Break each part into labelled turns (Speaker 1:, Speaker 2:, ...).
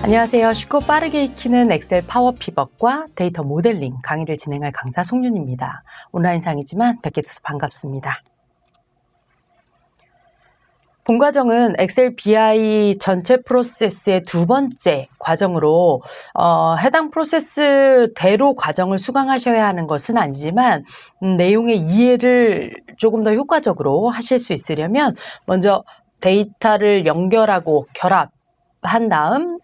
Speaker 1: 안녕하세요. 쉽고 빠르게 익히는 엑셀 파워 피벗과 데이터 모델링 강의를 진행할 강사 송윤입니다. 온라인상이지만 뵙게 돼서 반갑습니다. 본 과정은 엑셀 BI 전체 프로세스의 두 번째 과정으로 해당 프로세스대로 과정을 수강하셔야 하는 것은 아니지만 내용의 이해를 조금 더 효과적으로 하실 수 있으려면 먼저 데이터를 연결하고 결합한 다음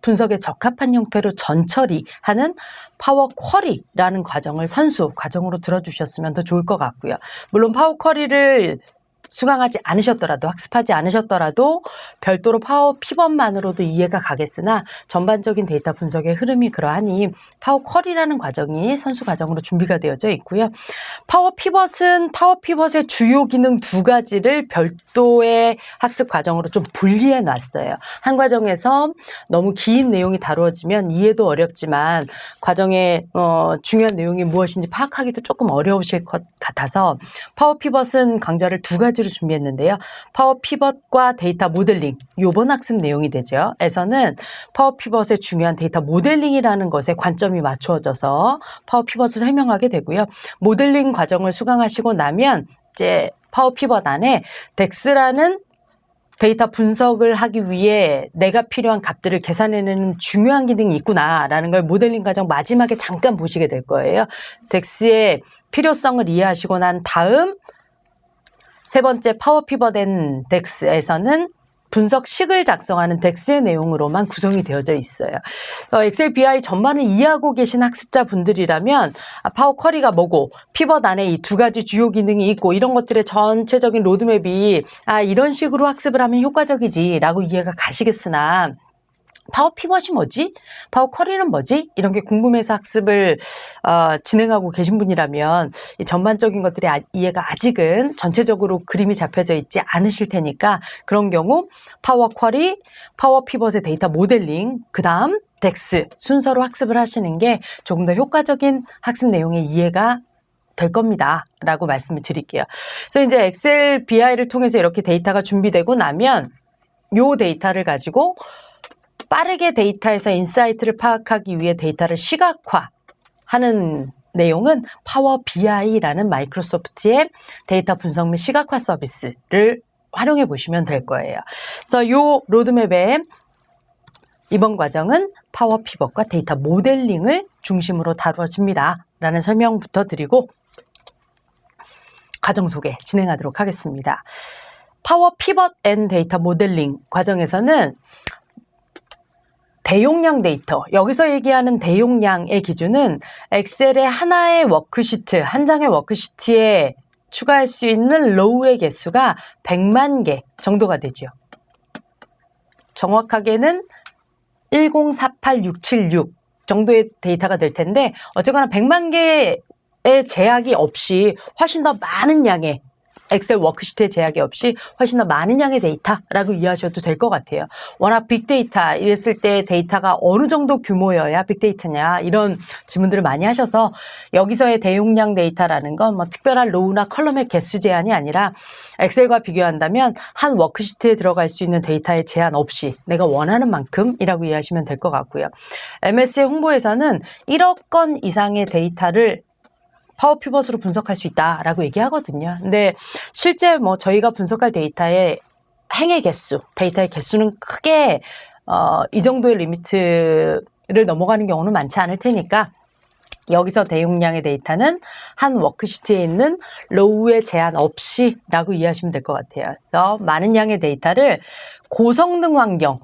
Speaker 1: 분석에 적합한 형태로 전처리하는 파워 쿼리라는 과정을 선수 과정으로 들어주셨으면 더 좋을 것 같고요. 물론 파워 쿼리를 수강하지 않으셨더라도, 학습하지 않으셨더라도 별도로 파워 피벗만으로도 이해가 가겠으나 전반적인 데이터 분석의 흐름이 그러하니 파워 쿼리라는 과정이 선수 과정으로 준비가 되어져 있고요. 파워 피벗은 파워 피벗의 주요 기능 두 가지를 별도의 학습 과정으로 좀 분리해 놨어요. 한 과정에서 너무 긴 내용이 다루어지면 이해도 어렵지만 과정의 중요한 내용이 무엇인지 파악하기도 조금 어려우실 것 같아서 파워 피벗은 강좌를 두 가지로 준비했는데요. 파워 피벗과 데이터 모델링, 요번 학습 내용이 되죠. 에서는 파워 피벗의 중요한 데이터 모델링이라는 것에 관점이 맞추어져서 파워 피벗을 설명하게 되고요. 모델링 과정을 수강하시고 나면 이제 파워 피벗 안에 덱스라는 데이터 분석을 하기 위해 내가 필요한 값들을 계산해내는 중요한 기능이 있구나라는 걸 모델링 과정 마지막에 잠깐 보시게 될 거예요. 덱스의 필요성을 이해하시고 난 다음 세 번째 파워 피벗 앤 덱스에서는 분석식을 작성하는 덱스의 내용으로만 구성이 되어져 있어요. 엑셀 BI 전반을 이해하고 계신 학습자분들이라면 파워 쿼리가 뭐고 피벗 안에 이 두 가지 주요 기능이 있고 이런 것들의 전체적인 로드맵이 이런 식으로 학습을 하면 효과적이지 라고 이해가 가시겠으나 파워 피벗이 뭐지? 파워 쿼리는 뭐지? 이런 게 궁금해서 학습을 진행하고 계신 분이라면 이 전반적인 것들이 이해가 아직은 전체적으로 그림이 잡혀져 있지 않으실 테니까 그런 경우 파워 쿼리, 파워 피벗의 데이터 모델링, 그 다음 덱스 순서로 학습을 하시는 게 조금 더 효과적인 학습 내용의 이해가 될 겁니다. 라고 말씀을 드릴게요. 그래서 이제 엑셀 BI를 통해서 이렇게 데이터가 준비되고 나면 요 데이터를 가지고 빠르게 데이터에서 인사이트를 파악하기 위해 데이터를 시각화하는 내용은 파워 BI라는 마이크로소프트의 데이터 분석 및 시각화 서비스를 활용해 보시면 될 거예요. 그래서 이 로드맵에 이번 과정은 파워 피벗과 데이터 모델링을 중심으로 다루어집니다. 라는 설명부터 드리고 과정 소개 진행하도록 하겠습니다. 파워 피벗 앤 데이터 모델링 과정에서는 대용량 데이터, 여기서 얘기하는 대용량의 기준은 엑셀의 하나의 워크시트, 한 장의 워크시트에 추가할 수 있는 로우의 개수가 100만 개 정도가 되죠. 정확하게는 1048676 정도의 데이터가 될 텐데 어쨌거나 100만 개의 제약이 없이 훨씬 더 많은 양의 엑셀 워크시트의 제약이 없이 훨씬 더 많은 양의 데이터라고 이해하셔도 될 것 같아요. 워낙 빅데이터 이랬을 때 데이터가 어느 정도 규모여야 빅데이터냐 이런 질문들을 많이 하셔서 여기서의 대용량 데이터라는 건 뭐 특별한 로우나 컬럼의 개수 제한이 아니라 엑셀과 비교한다면 한 워크시트에 들어갈 수 있는 데이터의 제한 없이 내가 원하는 만큼이라고 이해하시면 될 것 같고요. MS의 홍보에서는 1억 건 이상의 데이터를 파워 피벗으로 분석할 수 있다라고 얘기하거든요. 근데 실제 뭐 저희가 분석할 데이터의 행의 개수, 데이터의 개수는 크게 이 정도의 리미트를 넘어가는 경우는 많지 않을 테니까 여기서 대용량의 데이터는 한 워크시트에 있는 로우의 제한 없이 라고 이해하시면 될 것 같아요. 그래서 많은 양의 데이터를 고성능 환경,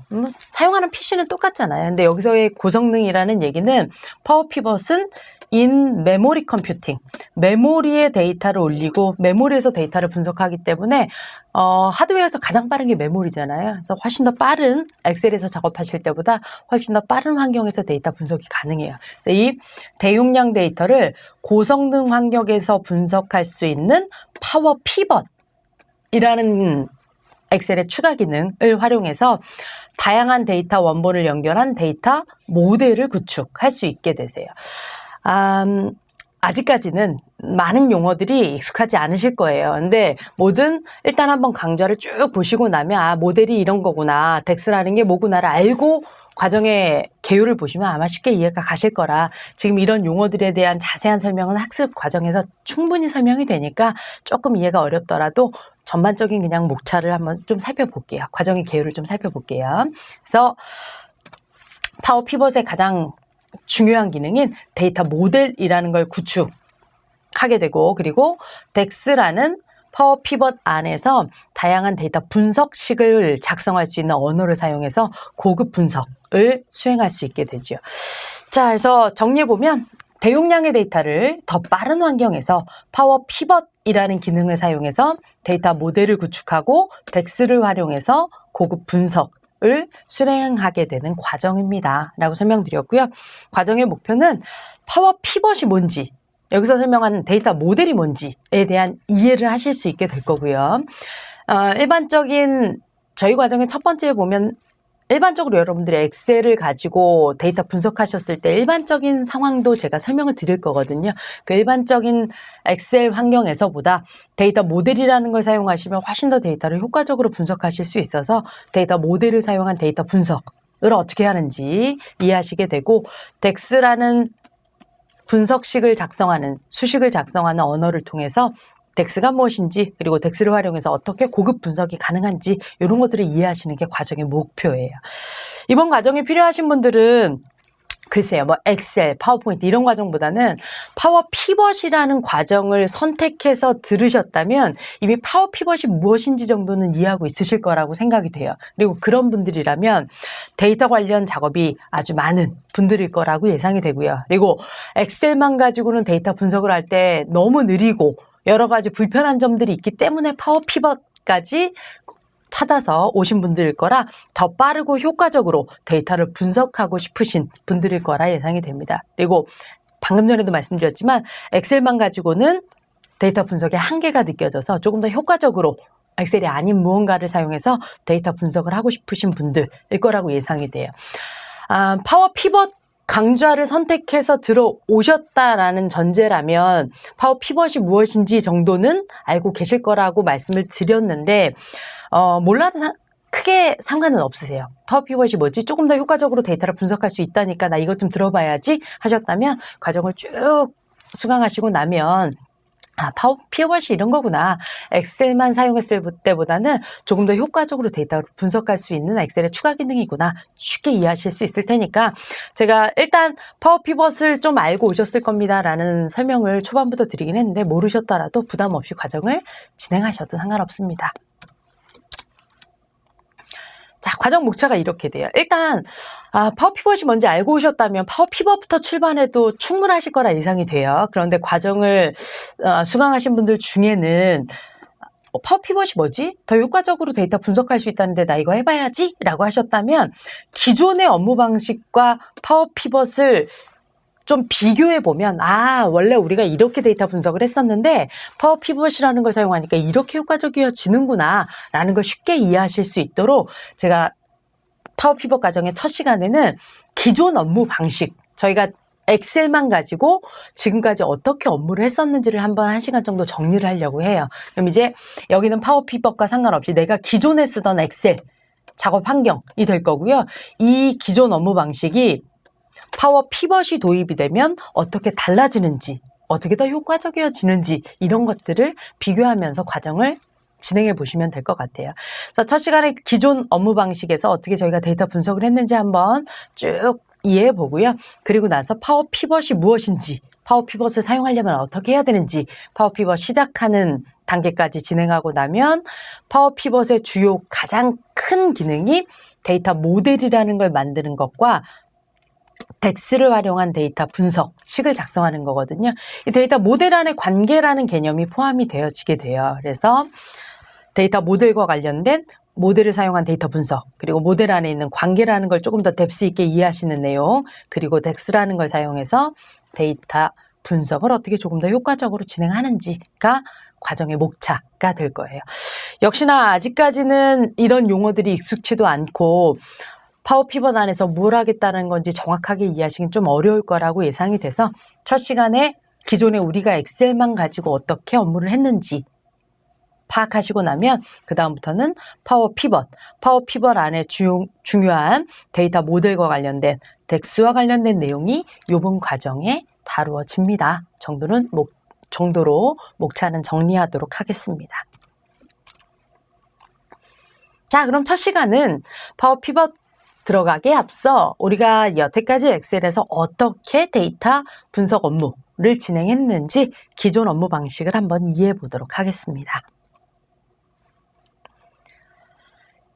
Speaker 1: 사용하는 PC는 똑같잖아요. 근데 여기서의 고성능이라는 얘기는 파워 피벗은 인 메모리 컴퓨팅, 메모리에 데이터를 올리고 메모리에서 데이터를 분석하기 때문에 하드웨어에서 가장 빠른 게 메모리잖아요. 그래서 훨씬 더 빠른 엑셀에서 작업하실 때보다 훨씬 더 빠른 환경에서 데이터 분석이 가능해요. 이 대용량 데이터를 고성능 환경에서 분석할 수 있는 파워 피벗이라는 엑셀의 추가 기능을 활용해서 다양한 데이터 원본을 연결한 데이터 모델을 구축할 수 있게 되세요. 아직까지는 많은 용어들이 익숙하지 않으실 거예요. 근데 뭐든 일단 한번 강좌를 쭉 보시고 나면 아, 모델이 이런 거구나, 덱스라는 게 뭐구나를 알고 과정의 개요를 보시면 아마 쉽게 이해가 가실 거라 지금 이런 용어들에 대한 자세한 설명은 학습 과정에서 충분히 설명이 되니까 조금 이해가 어렵더라도 전반적인 그냥 목차를 한번 좀 살펴볼게요. 과정의 개요를 좀 살펴볼게요. 그래서 파워 피벗의 가장 중요한 기능인 데이터 모델이라는 걸 구축하게 되고, 그리고 덱스라는 파워 피벗 안에서 다양한 데이터 분석식을 작성할 수 있는 언어를 사용해서 고급 분석을 수행할 수 있게 되죠. 자, 그래서 정리해보면 대용량의 데이터를 더 빠른 환경에서 파워 피벗이라는 기능을 사용해서 데이터 모델을 구축하고 덱스를 활용해서 고급 분석을 수행하게 되는 과정입니다. 라고 설명드렸고요. 과정의 목표는 파워 피벗이 뭔지, 여기서 설명한 데이터 모델이 뭔지에 대한 이해를 하실 수 있게 될 거고요. 일반적인 저희 과정의 첫 번째 보면 일반적으로 여러분들이 엑셀을 가지고 데이터 분석하셨을 때 일반적인 상황도 제가 설명을 드릴 거거든요. 그 일반적인 엑셀 환경에서보다 데이터 모델이라는 걸 사용하시면 훨씬 더 데이터를 효과적으로 분석하실 수 있어서 데이터 모델을 사용한 데이터 분석을 어떻게 하는지 이해하시게 되고, 덱스라는 분석식을 작성하는, 수식을 작성하는 언어를 통해서 덱스가 무엇인지, 그리고 덱스를 활용해서 어떻게 고급 분석이 가능한지 이런 것들을 이해하시는 게 과정의 목표예요. 이번 과정이 필요하신 분들은 글쎄요, 뭐 엑셀, 파워포인트 이런 과정보다는 파워 피벗이라는 과정을 선택해서 들으셨다면 이미 파워 피벗이 무엇인지 정도는 이해하고 있으실 거라고 생각이 돼요. 그리고 그런 분들이라면 데이터 관련 작업이 아주 많은 분들일 거라고 예상이 되고요. 그리고 엑셀만 가지고는 데이터 분석을 할 때 너무 느리고 여러 가지 불편한 점들이 있기 때문에 파워 피벗까지 찾아서 오신 분들일 거라 더 빠르고 효과적으로 데이터를 분석하고 싶으신 분들일 거라 예상이 됩니다. 그리고 방금 전에도 말씀드렸지만 엑셀만 가지고는 데이터 분석의 한계가 느껴져서 조금 더 효과적으로 엑셀이 아닌 무언가를 사용해서 데이터 분석을 하고 싶으신 분들일 거라고 예상이 돼요. 파워 피벗 강좌를 선택해서 들어오셨다라는 전제라면 파워 피벗이 무엇인지 정도는 알고 계실 거라고 말씀을 드렸는데 몰라도 크게 상관은 없으세요. 파워 피벗이 뭐지? 조금 더 효과적으로 데이터를 분석할 수 있다니까 나 이것 좀 들어봐야지 하셨다면 과정을 쭉 수강하시고 나면 파워 피벗이 이런 거구나. 엑셀만 사용했을 때보다는 조금 더 효과적으로 데이터를 분석할 수 있는 엑셀의 추가 기능이구나. 쉽게 이해하실 수 있을 테니까 제가 일단 파워 피벗을 좀 알고 오셨을 겁니다. 라는 설명을 초반부터 드리긴 했는데 모르셨더라도 부담 없이 과정을 진행하셔도 상관없습니다. 자, 과정 목차가 이렇게 돼요. 일단 파워 피벗이 뭔지 알고 오셨다면 파워 피벗부터 출발해도 충분하실 거라 예상이 돼요. 그런데 과정을 수강하신 분들 중에는 파워 피벗이 뭐지? 더 효과적으로 데이터 분석할 수 있다는데 나 이거 해봐야지? 라고 하셨다면 기존의 업무 방식과 파워 피벗을 좀 비교해보면 원래 우리가 이렇게 데이터 분석을 했었는데 파워 피벗이라는 걸 사용하니까 이렇게 효과적이어지는구나 라는 걸 쉽게 이해하실 수 있도록 제가 파워 피벗 과정의 첫 시간에는 기존 업무 방식, 저희가 엑셀만 가지고 지금까지 어떻게 업무를 했었는지를 한번 1시간 정도 정리를 하려고 해요. 그럼 이제 여기는 파워 피벗과 상관없이 내가 기존에 쓰던 엑셀 작업 환경이 될 거고요. 이 기존 업무 방식이 파워 피벗이 도입이 되면 어떻게 달라지는지, 어떻게 더 효과적이어지는지 이런 것들을 비교하면서 과정을 진행해 보시면 될 것 같아요. 그래서 첫 시간에 기존 업무 방식에서 어떻게 저희가 데이터 분석을 했는지 한번 쭉 이해해 보고요. 그리고 나서 파워 피벗이 무엇인지, 파워 피벗을 사용하려면 어떻게 해야 되는지, 파워 피벗 시작하는 단계까지 진행하고 나면 파워 피벗의 주요 가장 큰 기능이 데이터 모델이라는 걸 만드는 것과 덱스를 활용한 데이터 분석식을 작성하는 거거든요. 이 데이터 모델 안에 관계라는 개념이 포함이 되어지게 돼요. 그래서 데이터 모델과 관련된 모델을 사용한 데이터 분석, 그리고 모델 안에 있는 관계라는 걸 조금 더 뎁스 있게 이해하시는 내용, 그리고 덱스라는 걸 사용해서 데이터 분석을 어떻게 조금 더 효과적으로 진행하는지가 과정의 목차가 될 거예요. 역시나 아직까지는 이런 용어들이 익숙치도 않고 파워 피벗 안에서 뭘 하겠다는 건지 정확하게 이해하시긴 좀 어려울 거라고 예상이 돼서 첫 시간에 기존에 우리가 엑셀만 가지고 어떻게 업무를 했는지 파악하시고 나면 그 다음부터는 파워 피벗 안에 중요한 데이터 모델과 관련된 덱스와 관련된 내용이 요번 과정에 다루어집니다. 정도로 목차는 정리하도록 하겠습니다. 자, 그럼 첫 시간은 파워 피벗 들어가기에 앞서 우리가 여태까지 엑셀에서 어떻게 데이터 분석 업무를 진행했는지 기존 업무 방식을 한번 이해해 보도록 하겠습니다.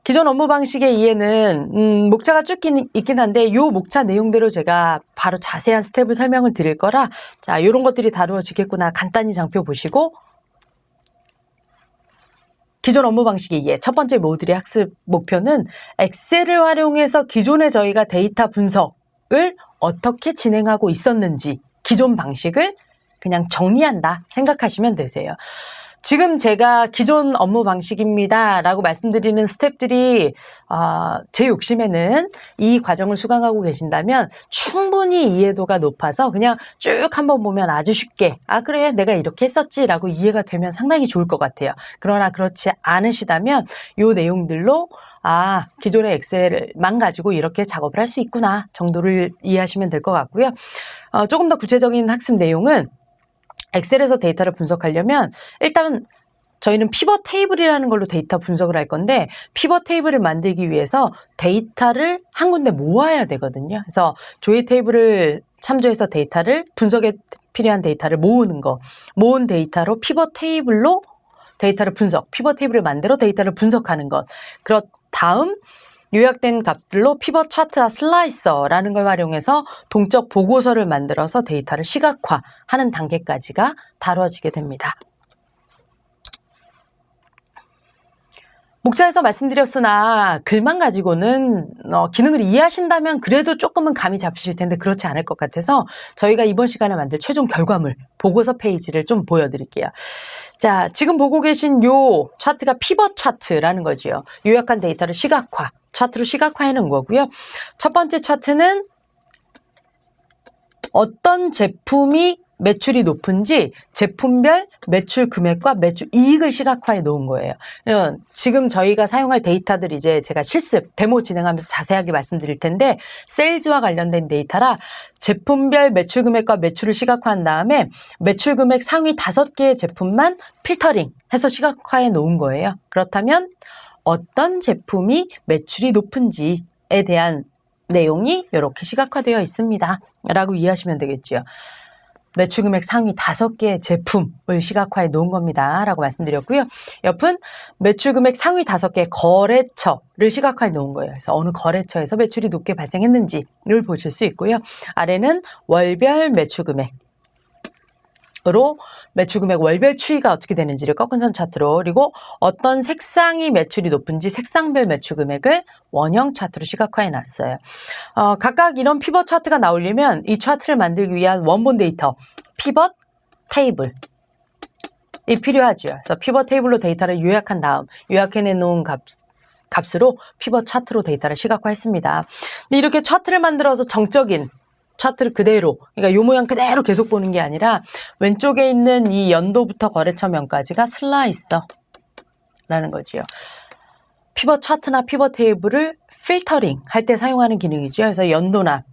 Speaker 1: 기존 업무 방식의 이해는 목차가 쭉 있긴 한데 이 목차 내용대로 제가 바로 자세한 스텝을 설명을 드릴 거라 자, 이런 것들이 다루어지겠구나 간단히 장표 보시고 기존 업무 방식의 이해 첫 번째 모듈의 학습 목표는 엑셀을 활용해서 기존에 저희가 데이터 분석을 어떻게 진행하고 있었는지 기존 방식을 그냥 정리한다 생각하시면 되세요. 지금 제가 기존 업무 방식입니다 라고 말씀드리는 스텝들이 제 욕심에는 이 과정을 수강하고 계신다면 충분히 이해도가 높아서 그냥 쭉 한번 보면 아주 쉽게 그래 내가 이렇게 했었지 라고 이해가 되면 상당히 좋을 것 같아요. 그러나 그렇지 않으시다면 이 내용들로 기존의 엑셀만 가지고 이렇게 작업을 할 수 있구나 정도를 이해하시면 될 것 같고요. 조금 더 구체적인 학습 내용은 엑셀에서 데이터를 분석하려면 일단 저희는 피벗 테이블이라는 걸로 데이터 분석을 할 건데 피벗 테이블을 만들기 위해서 데이터를 한 군데 모아야 되거든요. 그래서 조회 테이블을 참조해서 데이터를 분석에 필요한 데이터를 모은 데이터로 피벗 테이블로 데이터를 피벗 테이블을 만들어 데이터를 분석하는 것. 그렇 다음 요약된 값들로 피벗 차트와 슬라이서라는 걸 활용해서 동적 보고서를 만들어서 데이터를 시각화하는 단계까지가 다뤄지게 됩니다. 목차에서 말씀드렸으나 글만 가지고는 기능을 이해하신다면 그래도 조금은 감이 잡히실 텐데 그렇지 않을 것 같아서 저희가 이번 시간에 만들 최종 결과물 보고서 페이지를 좀 보여드릴게요. 자, 지금 보고 계신 요 차트가 피벗 차트라는 거죠. 요약한 데이터를 차트로 시각화해 놓은 거고요. 첫 번째 차트는 어떤 제품이 매출이 높은지 제품별 매출 금액과 매출 이익을 시각화해 놓은 거예요. 지금 저희가 사용할 데이터들 이제 제가 실습, 데모 진행하면서 자세하게 말씀드릴 텐데 세일즈와 관련된 데이터라 제품별 매출 금액과 매출을 시각화한 다음에 매출 금액 상위 5개의 제품만 필터링 해서 시각화해 놓은 거예요. 그렇다면 어떤 제품이 매출이 높은지에 대한 내용이 이렇게 시각화되어 있습니다. 라고 이해하시면 되겠죠. 매출 금액 상위 5개의 제품을 시각화해 놓은 겁니다. 라고 말씀드렸고요. 옆은 매출 금액 상위 5개의 거래처를 시각화해 놓은 거예요. 그래서 어느 거래처에서 매출이 높게 발생했는지를 보실 수 있고요. 아래는 월별 매출 금액. 으로 매출 금액 월별 추이가 어떻게 되는지를 꺾은 선 차트로 그리고 어떤 색상이 매출이 높은지 색상별 매출 금액을 원형 차트로 시각화해 놨어요. 각각 이런 피벗 차트가 나오려면 이 차트를 만들기 위한 원본 데이터 피벗 테이블이 필요하죠. 그래서 피벗 테이블로 데이터를 요약한 다음 요약해 놓은 값으로 피벗 차트로 데이터를 시각화했습니다. 근데 이렇게 차트를 만들어서 정적인 차트를 그대로, 그러니까 요 모양 그대로 계속 보는 게 아니라 왼쪽에 있는 이 연도부터 거래처명까지가 슬라이서라는 거지요. 피벗 차트나 피벗 테이블을 필터링 할 때 사용하는 기능이죠. 그래서 연도나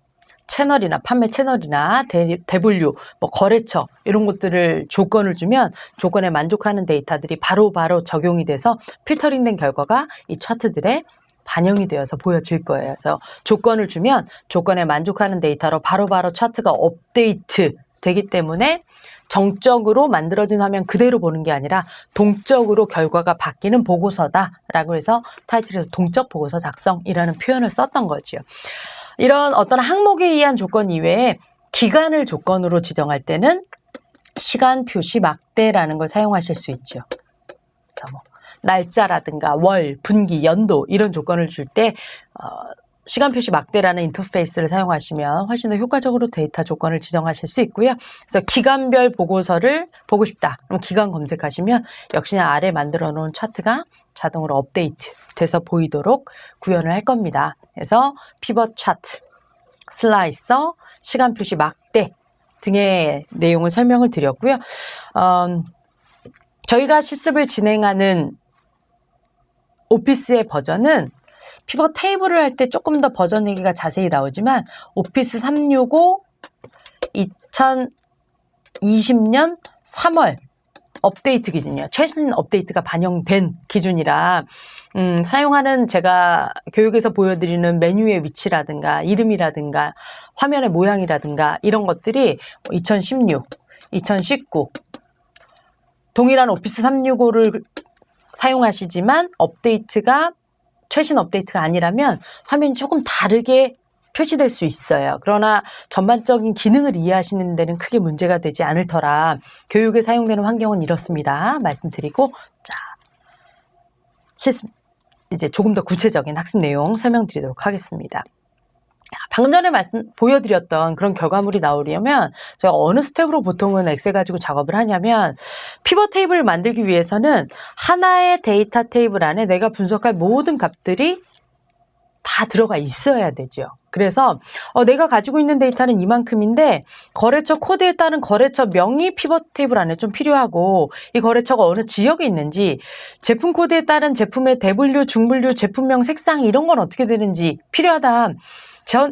Speaker 1: 채널이나 판매 채널이나 대분류, 거래처 이런 것들을 조건을 주면 조건에 만족하는 데이터들이 바로바로 적용이 돼서 필터링된 결과가 이 차트들에 반영이 되어서 보여질 거예요. 그래서 조건을 주면 조건에 만족하는 데이터로 바로바로 차트가 업데이트 되기 때문에 정적으로 만들어진 화면 그대로 보는 게 아니라 동적으로 결과가 바뀌는 보고서다라고 해서 타이틀에서 동적 보고서 작성이라는 표현을 썼던 거죠. 이런 어떤 항목에 의한 조건 이외에 기간을 조건으로 지정할 때는 시간 표시 막대라는 걸 사용하실 수 있죠. 그래서 날짜라든가 월, 분기, 연도 이런 조건을 줄 때 시간 표시 막대라는 인터페이스를 사용하시면 훨씬 더 효과적으로 데이터 조건을 지정하실 수 있고요. 그래서 기간별 보고서를 보고 싶다. 그럼 기간 검색하시면 역시나 아래 만들어 놓은 차트가 자동으로 업데이트 돼서 보이도록 구현을 할 겁니다. 그래서 피벗 차트, 슬라이서, 시간 표시 막대 등의 내용을 설명을 드렸고요. 저희가 실습을 진행하는 오피스의 버전은 피벗 테이블을 할 때 조금 더 버전 얘기가 자세히 나오지만 오피스 365 2020년 3월 업데이트 기준이요. 최신 업데이트가 반영된 기준이라 사용하는 제가 교육에서 보여드리는 메뉴의 위치라든가 이름이라든가 화면의 모양이라든가 이런 것들이 2016, 2019 동일한 오피스 365를 사용하시지만 업데이트가 최신 업데이트가 아니라면 화면이 조금 다르게 표시될 수 있어요. 그러나 전반적인 기능을 이해하시는 데는 크게 문제가 되지 않을 터라 교육에 사용되는 환경은 이렇습니다. 말씀드리고 자 실습 이제 조금 더 구체적인 학습 내용 설명드리도록 하겠습니다. 방금 전에 보여드렸던 그런 결과물이 나오려면 저희가 어느 스텝으로 보통은 엑셀 가지고 작업을 하냐면 피벗 테이블을 만들기 위해서는 하나의 데이터 테이블 안에 내가 분석할 모든 값들이 다 들어가 있어야 되죠. 그래서 내가 가지고 있는 데이터는 이만큼인데 거래처 코드에 따른 거래처 명이 피벗 테이블 안에 좀 필요하고 이 거래처가 어느 지역에 있는지 제품 코드에 따른 제품의 대분류, 중분류, 제품명, 색상 이런 건 어떻게 되는지 필요하다.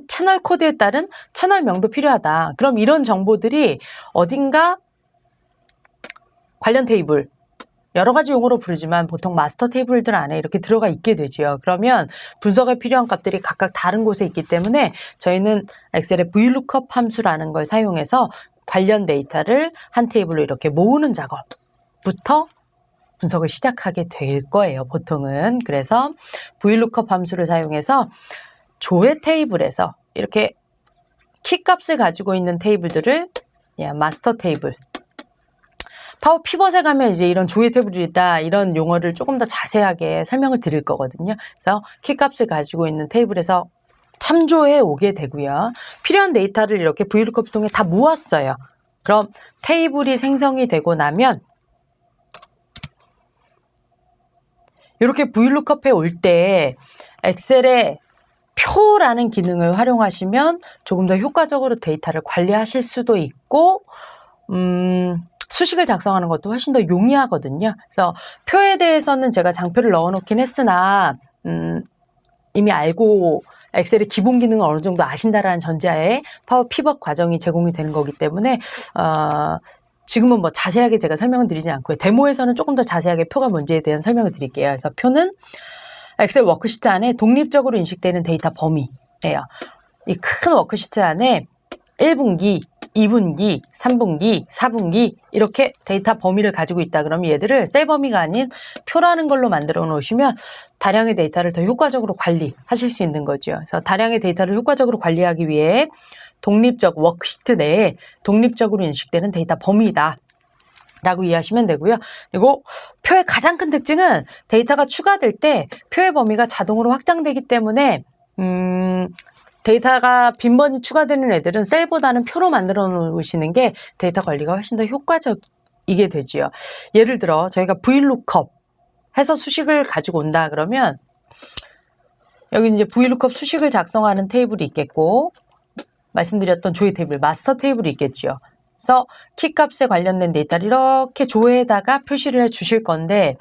Speaker 1: 채널 코드에 따른 채널명도 필요하다. 그럼 이런 정보들이 어딘가 관련 테이블 여러 가지 용어로 부르지만 보통 마스터 테이블들 안에 이렇게 들어가 있게 되죠. 그러면 분석에 필요한 값들이 각각 다른 곳에 있기 때문에 저희는 엑셀의 VLOOKUP 함수라는 걸 사용해서 관련 데이터를 한 테이블로 이렇게 모으는 작업부터 분석을 시작하게 될 거예요. 보통은. 그래서 VLOOKUP 함수를 사용해서 조회 테이블에서 이렇게 키 값을 가지고 있는 테이블들을 마스터 테이블 파워 피벗에 가면 이제 이런 조회 테이블이다 이런 용어를 조금 더 자세하게 설명을 드릴 거거든요. 그래서 키 값을 가지고 있는 테이블에서 참조해 오게 되고요. 필요한 데이터를 이렇게 VLOOKUP 통해 다 모았어요. 그럼 테이블이 생성이 되고 나면 이렇게 VLOOKUP에 올 때 엑셀의 표라는 기능을 활용하시면 조금 더 효과적으로 데이터를 관리하실 수도 있고 수식을 작성하는 것도 훨씬 더 용이하거든요. 그래서 표에 대해서는 제가 장표를 넣어놓긴 했으나 이미 알고 엑셀의 기본 기능을 어느 정도 아신다라는 전제하에 파워 피벗 과정이 제공이 되는 거기 때문에 지금은 뭐 자세하게 제가 설명을 드리지 않고요. 데모에서는 조금 더 자세하게 표가 뭔지에 대한 설명을 드릴게요. 그래서 표는 엑셀 워크시트 안에 독립적으로 인식되는 데이터 범위예요. 이 큰 워크시트 안에 1분기, 2분기, 3분기, 4분기 이렇게 데이터 범위를 가지고 있다 그러면 얘들을 셀 범위가 아닌 표라는 걸로 만들어 놓으시면 다량의 데이터를 더 효과적으로 관리하실 수 있는 거죠. 그래서 다량의 데이터를 효과적으로 관리하기 위해 독립적 워크시트 내에 독립적으로 인식되는 데이터 범위이다 라고 이해하시면 되고요. 그리고 표의 가장 큰 특징은 데이터가 추가될 때 표의 범위가 자동으로 확장되기 때문에 데이터가 빈번히 추가되는 애들은 셀보다는 표로 만들어 놓으시는 게 데이터 관리가 훨씬 더 효과적이게 되지요. 예를 들어 저희가 VLOOKUP 해서 수식을 가지고 온다 그러면 여기 이제 VLOOKUP 수식을 작성하는 테이블이 있겠고 말씀드렸던 조회 테이블, 마스터 테이블이 있겠죠. 그래서 키 값에 관련된 데이터를 이렇게 조회에다가 표시를 해 주실 건데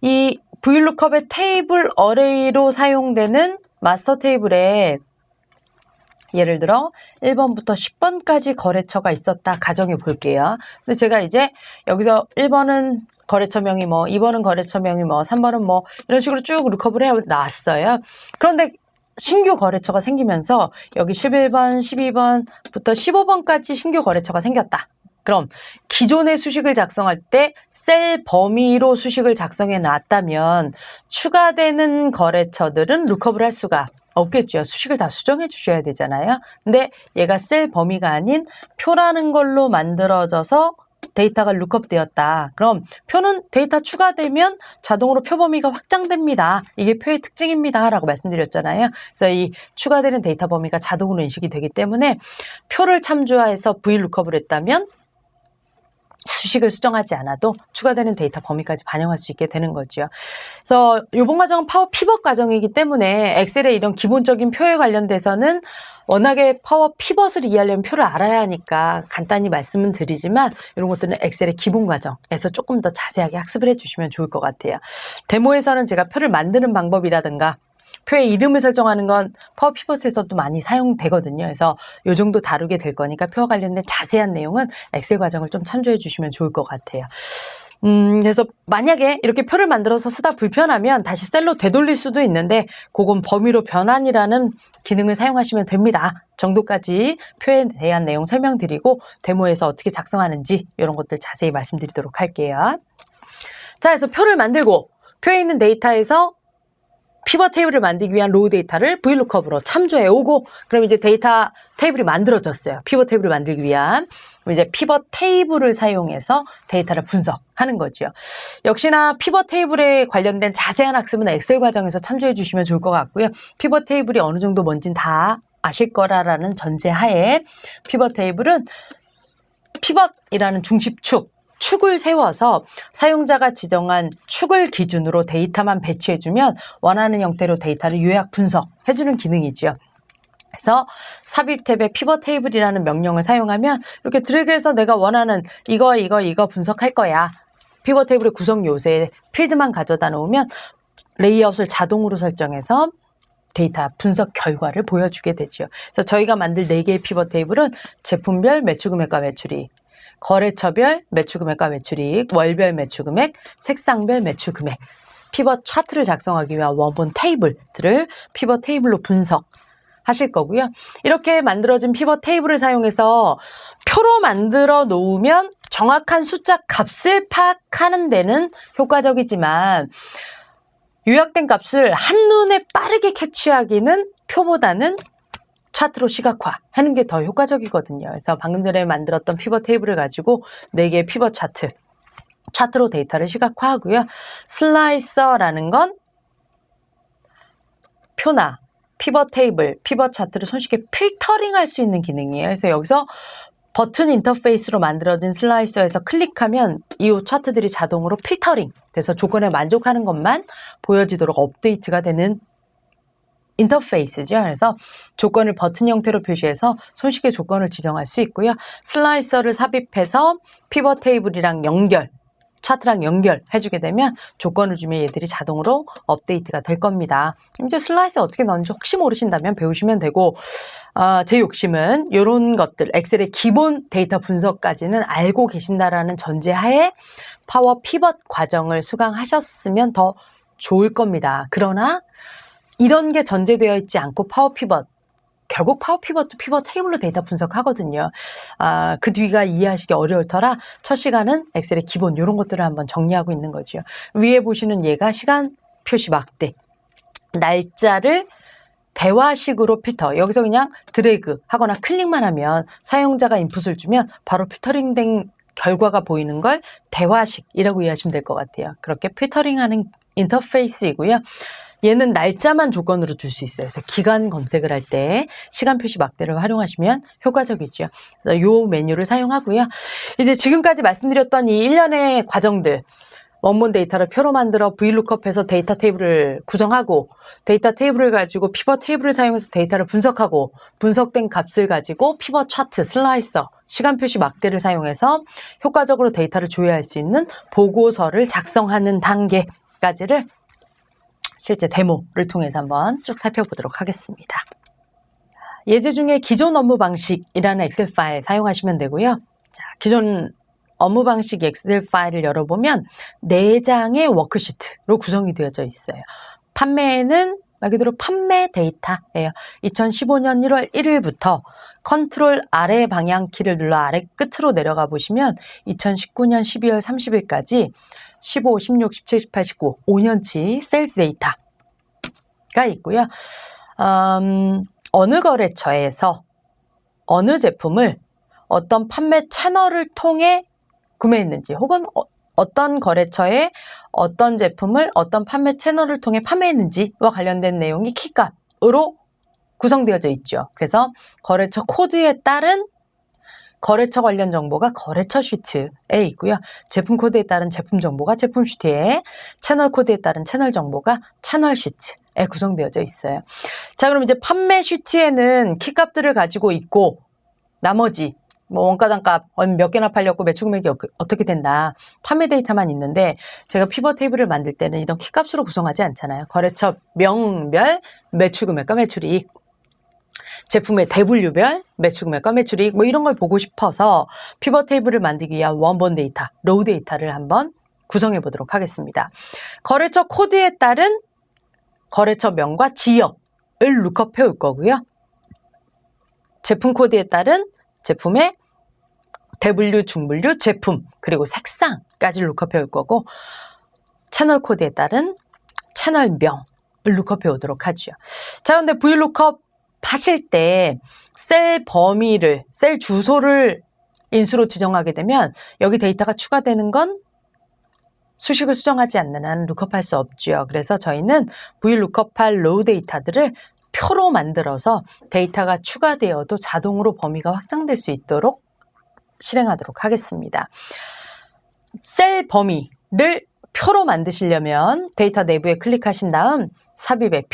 Speaker 1: 이 VLOOKUP의 테이블 어레이로 사용되는 마스터 테이블에 예를 들어 1번부터 10번까지 거래처가 있었다 가정해 볼게요. 근데 제가 이제 여기서 1번은 거래처명이 뭐 2번은 거래처명이 뭐 3번은 뭐 이런 식으로 쭉 루컵을 해 놨어요. 그런데 신규 거래처가 생기면서 여기 11번, 12번부터 15번까지 신규 거래처가 생겼다. 그럼 기존의 수식을 작성할 때 셀 범위로 수식을 작성해 놨다면 추가되는 거래처들은 루컵을 할 수가 없겠죠. 수식을 다 수정해 주셔야 되잖아요. 근데 얘가 셀 범위가 아닌 표라는 걸로 만들어져서 데이터가 루컵 되었다. 그럼 표는 데이터 추가되면 자동으로 표 범위가 확장됩니다. 이게 표의 특징입니다. 라고 말씀드렸잖아요. 그래서 이 추가되는 데이터 범위가 자동으로 인식이 되기 때문에 표를 참조해서 VLOOKUP을 했다면 수식을 수정하지 않아도 추가되는 데이터 범위까지 반영할 수 있게 되는 거죠. 그래서 이번 과정은 파워 피벗 과정이기 때문에 엑셀의 이런 기본적인 표에 관련돼서는 워낙에 파워 피벗을 이해하려면 표를 알아야 하니까 간단히 말씀은 드리지만 이런 것들은 엑셀의 기본 과정에서 조금 더 자세하게 학습을 해주시면 좋을 것 같아요. 데모에서는 제가 표를 만드는 방법이라든가 표의 이름을 설정하는 건 파워 피벗에서도 많이 사용되거든요. 그래서 이 정도 다루게 될 거니까 표와 관련된 자세한 내용은 엑셀 과정을 좀 참조해 주시면 좋을 것 같아요. 그래서 만약에 이렇게 표를 만들어서 쓰다 불편하면 다시 셀로 되돌릴 수도 있는데 그건 범위로 변환이라는 기능을 사용하시면 됩니다. 정도까지 표에 대한 내용 설명드리고 데모에서 어떻게 작성하는지 이런 것들 자세히 말씀드리도록 할게요. 자, 그래서 표를 만들고 표에 있는 데이터에서 피벗 테이블을 만들기 위한 로우 데이터를 VLOOKUP으로 참조해 오고 그럼 이제 데이터 테이블이 만들어졌어요. 피벗 테이블을 만들기 위한. 그럼 이제 피벗 테이블을 사용해서 데이터를 분석하는 거죠. 역시나 피벗 테이블에 관련된 자세한 학습은 엑셀 과정에서 참조해 주시면 좋을 것 같고요. 피벗 테이블이 어느 정도 뭔진 다 아실 거라는 전제하에 피벗 테이블은 피벗이라는 중심축 축을 세워서 사용자가 지정한 축을 기준으로 데이터만 배치해주면 원하는 형태로 데이터를 요약 분석해주는 기능이죠. 그래서 삽입 탭에 피벗 테이블이라는 명령을 사용하면 이렇게 드래그해서 내가 원하는 이거 분석할 거야. 피벗 테이블의 구성 요소에 필드만 가져다 놓으면 레이아웃을 자동으로 설정해서 데이터 분석 결과를 보여주게 되죠. 그래서 저희가 만들 4개의 피벗 테이블은 제품별 매출금액과 매출이 거래처별 매출금액과 매출이익, 월별 매출금액, 색상별 매출금액, 피벗 차트를 작성하기 위한 원본 테이블들을 피벗 테이블로 분석하실 거고요. 이렇게 만들어진 피벗 테이블을 사용해서 표로 만들어 놓으면 정확한 숫자 값을 파악하는 데는 효과적이지만 요약된 값을 한눈에 빠르게 캐치하기는 표보다는 차트로 시각화하는 게 더 효과적이거든요. 그래서 방금 전에 만들었던 피벗 테이블을 가지고 4개의 피벗 차트로 데이터를 시각화하고요. 슬라이서라는 건 표나 피벗 테이블, 피벗 차트를 손쉽게 필터링할 수 있는 기능이에요. 그래서 여기서 버튼 인터페이스로 만들어진 슬라이서에서 클릭하면 이 차트들이 자동으로 필터링 돼서 조건에 만족하는 것만 보여지도록 업데이트가 되는 인터페이스죠. 그래서 조건을 버튼 형태로 표시해서 손쉽게 조건을 지정할 수 있고요. 슬라이서를 삽입해서 피벗 테이블이랑 차트랑 연결해주게 되면 조건을 주면 얘들이 자동으로 업데이트가 될 겁니다. 이제 슬라이서 어떻게 넣는지 혹시 모르신다면 배우시면 되고 제 욕심은 이런 것들 엑셀의 기본 데이터 분석까지는 알고 계신다라는 전제하에 파워 피벗 과정을 수강하셨으면 더 좋을 겁니다. 그러나 이런 게 전제되어 있지 않고 파워 피벗 결국 파워 피벗도 피벗 테이블로 데이터 분석하거든요. 그 뒤가 이해하시기 어려울 터라 첫 시간은 엑셀의 기본 이런 것들을 한번 정리하고 있는 거죠. 위에 보시는 얘가 시간 표시 막대, 날짜를 대화식으로 필터. 여기서 그냥 드래그 하거나 클릭만 하면 사용자가 인풋을 주면 바로 필터링된 결과가 보이는 걸 대화식이라고 이해하시면 될 것 같아요. 그렇게 필터링하는 인터페이스이고요. 얘는 날짜만 조건으로 줄 수 있어요. 그래서 기간 검색을 할 때 시간 표시 막대를 활용하시면 효과적이죠. 그래서 이 메뉴를 사용하고요. 이제 지금까지 말씀드렸던 이 일련의 과정들, 원본 데이터를 표로 만들어 VLOOKUP해서 데이터 테이블을 구성하고 데이터 테이블을 가지고 피벗 테이블을 사용해서 데이터를 분석하고 분석된 값을 가지고 피벗 차트, 슬라이서, 시간 표시 막대를 사용해서 효과적으로 데이터를 조회할 수 있는 보고서를 작성하는 단계까지를 실제 데모를 통해서 한번 쭉 살펴보도록 하겠습니다. 예제 중에 기존 업무 방식이라는 엑셀 파일 사용하시면 되고요. 자, 기존 업무 방식 엑셀 파일을 열어보면 4장의 워크시트로 구성이 되어져 있어요. 판매에는 말 그대로 판매 데이터예요. 2015년 1월 1일부터 컨트롤 아래 방향키를 눌러 아래 끝으로 내려가 보시면 2019년 12월 30일까지 15, 16, 17, 18, 19, 5년치 세일즈 데이터가 있고요. 어느 거래처에서 어느 제품을 어떤 판매 채널을 통해 구매했는지 혹은 어떤 거래처에 어떤 제품을 어떤 판매 채널을 통해 판매했는지와 관련된 내용이 키값으로 구성되어져 있죠. 그래서 거래처 코드에 따른 거래처 관련 정보가 거래처 시트에 있고요. 제품 코드에 따른 제품 정보가 제품 시트에, 채널 코드에 따른 채널 정보가 채널 시트에 구성되어져 있어요. 자, 그럼 이제 판매 시트에는 키값들을 가지고 있고, 나머지 뭐 원가, 단가, 몇 개나 팔렸고 매출 금액이 어떻게 된다, 판매 데이터만 있는데, 제가 피벗 테이블을 만들 때는 이런 키값으로 구성하지 않잖아요. 거래처 명별 매출 금액과 매출이익, 제품의 대분류별 매출 금액과 매출이익, 뭐 이런 걸 보고 싶어서 피벗 테이블을 만들기 위한 원본 데이터, 로우 데이터를 한번 구성해 보도록 하겠습니다. 거래처 코드에 따른 거래처 명과 지역을 룩업해 올 거고요. 제품 코드에 따른 제품의 대분류, 중분류, 제품, 그리고 색상까지 룩업해 올 거고, 채널 코드에 따른 채널명을 룩업해 오도록 하죠. 자, 근데 VLOOKUP 하실 때 셀 범위를, 셀 주소를 인수로 지정하게 되면 여기 데이터가 추가되는 건 수식을 수정하지 않는 한 룩업할 수 없죠. 그래서 저희는 VLOOKUP할 로우 데이터들을 표로 만들어서 데이터가 추가되어도 자동으로 범위가 확장될 수 있도록 실행하도록 하겠습니다. 셀 범위를 표로 만드시려면 데이터 내부에 클릭하신 다음 삽입의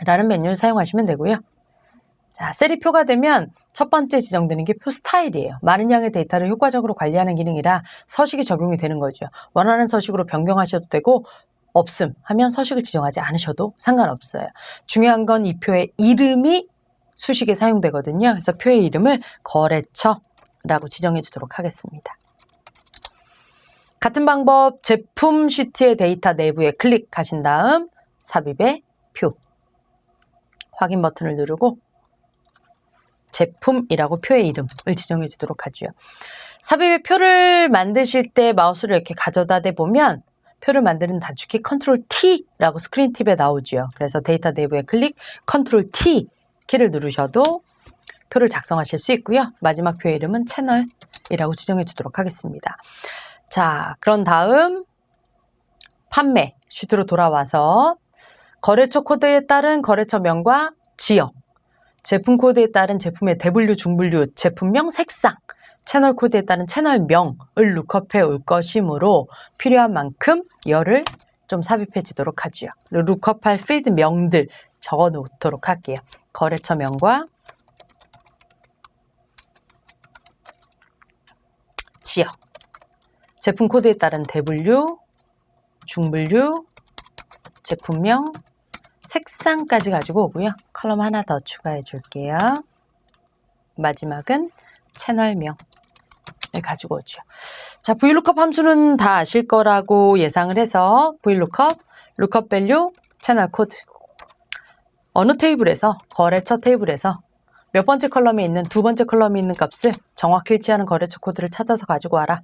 Speaker 1: 표라는 메뉴를 사용하시면 되고요. 자, 셀이 표가 되면 첫 번째 지정되는 게 표 스타일이에요. 많은 양의 데이터를 효과적으로 관리하는 기능이라 서식이 적용이 되는 거죠. 원하는 서식으로 변경하셔도 되고, 없음 하면 서식을 지정하지 않으셔도 상관없어요. 중요한 건 이 표의 이름이 수식에 사용되거든요. 그래서 표의 이름을 거래처라고 지정해 주도록 하겠습니다. 같은 방법 제품 시트의 데이터 내부에 클릭하신 다음 삽입의 표, 확인 버튼을 누르고 제품이라고 표의 이름을 지정해 주도록 하죠. 삽입의 표를 만드실 때 마우스를 이렇게 가져다 대보면 표를 만드는 단축키 컨트롤 T라고 스크린 팁에 나오죠. 그래서 데이터 내부에 클릭, 컨트롤 T 키를 누르셔도 표를 작성하실 수 있고요. 마지막 표의 이름은 채널이라고 지정해 주도록 하겠습니다. 자, 그런 다음 판매 시트로 돌아와서 거래처 코드에 따른 거래처명과 지역, 제품 코드에 따른 제품의 대분류, 중분류, 제품명, 색상, 채널 코드에 따른 채널명을 룩업해 올 것이므로 필요한 만큼 열을 좀 삽입해 주도록 하죠. 룩업할 필드 명들 적어 놓도록 할게요. 거래처명과 지역, 제품 코드에 따른 대분류, 중분류, 제품명, 색상까지 가지고 오고요. 컬럼 하나 더 추가해 줄게요. 마지막은 채널명을 가지고 오죠. 자, VLOOKUP 함수는 다 아실 거라고 예상을 해서 VLOOKUP, lookup value, 채널 코드. 어느 테이블에서, 거래처 테이블에서 몇 번째 컬럼에 있는, 두 번째 컬럼에 있는 값을 정확히 일치하는 거래처 코드를 찾아서 가지고 와라.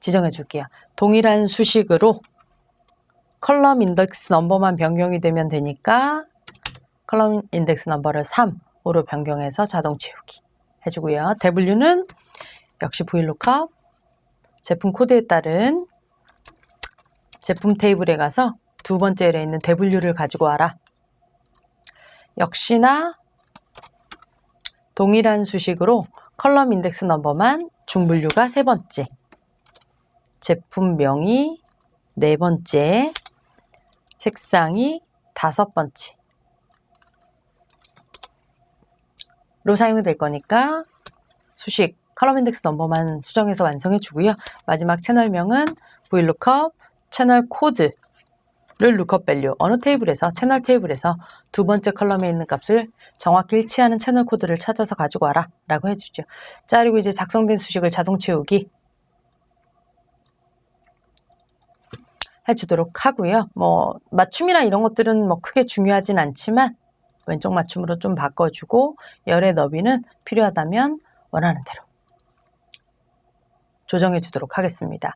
Speaker 1: 지정해 줄게요. 동일한 수식으로 컬럼 인덱스 넘버만 변경이 되면 되니까 컬럼 인덱스 넘버를 3으로 변경해서 자동 채우기 해주고요. 대분류는 역시 VLOOKUP, 제품 코드에 따른 제품 테이블에 가서 두 번째 열에 있는 대분류를 가지고 와라. 역시나 동일한 수식으로 컬럼 인덱스 넘버만 중분류가 세 번째, 제품명이 네 번째, 색상이 다섯 번째로 사용이 될 거니까 수식 컬럼 인덱스 넘버만 수정해서 완성해 주고요. 마지막 채널명은 VLOOKUP 채널 코드를 lookup value, 어느 테이블에서, 채널 테이블에서 두 번째 컬럼에 있는 값을 정확히 일치하는 채널 코드를 찾아서 가지고 와라 라고 해주죠. 자, 그리고 이제 작성된 수식을 자동 채우기 해주도록 하고요. 뭐 맞춤이나 이런 것들은 뭐 크게 중요하진 않지만 왼쪽 맞춤으로 좀 바꿔주고 열의 너비는 필요하다면 원하는 대로 조정해 주도록 하겠습니다.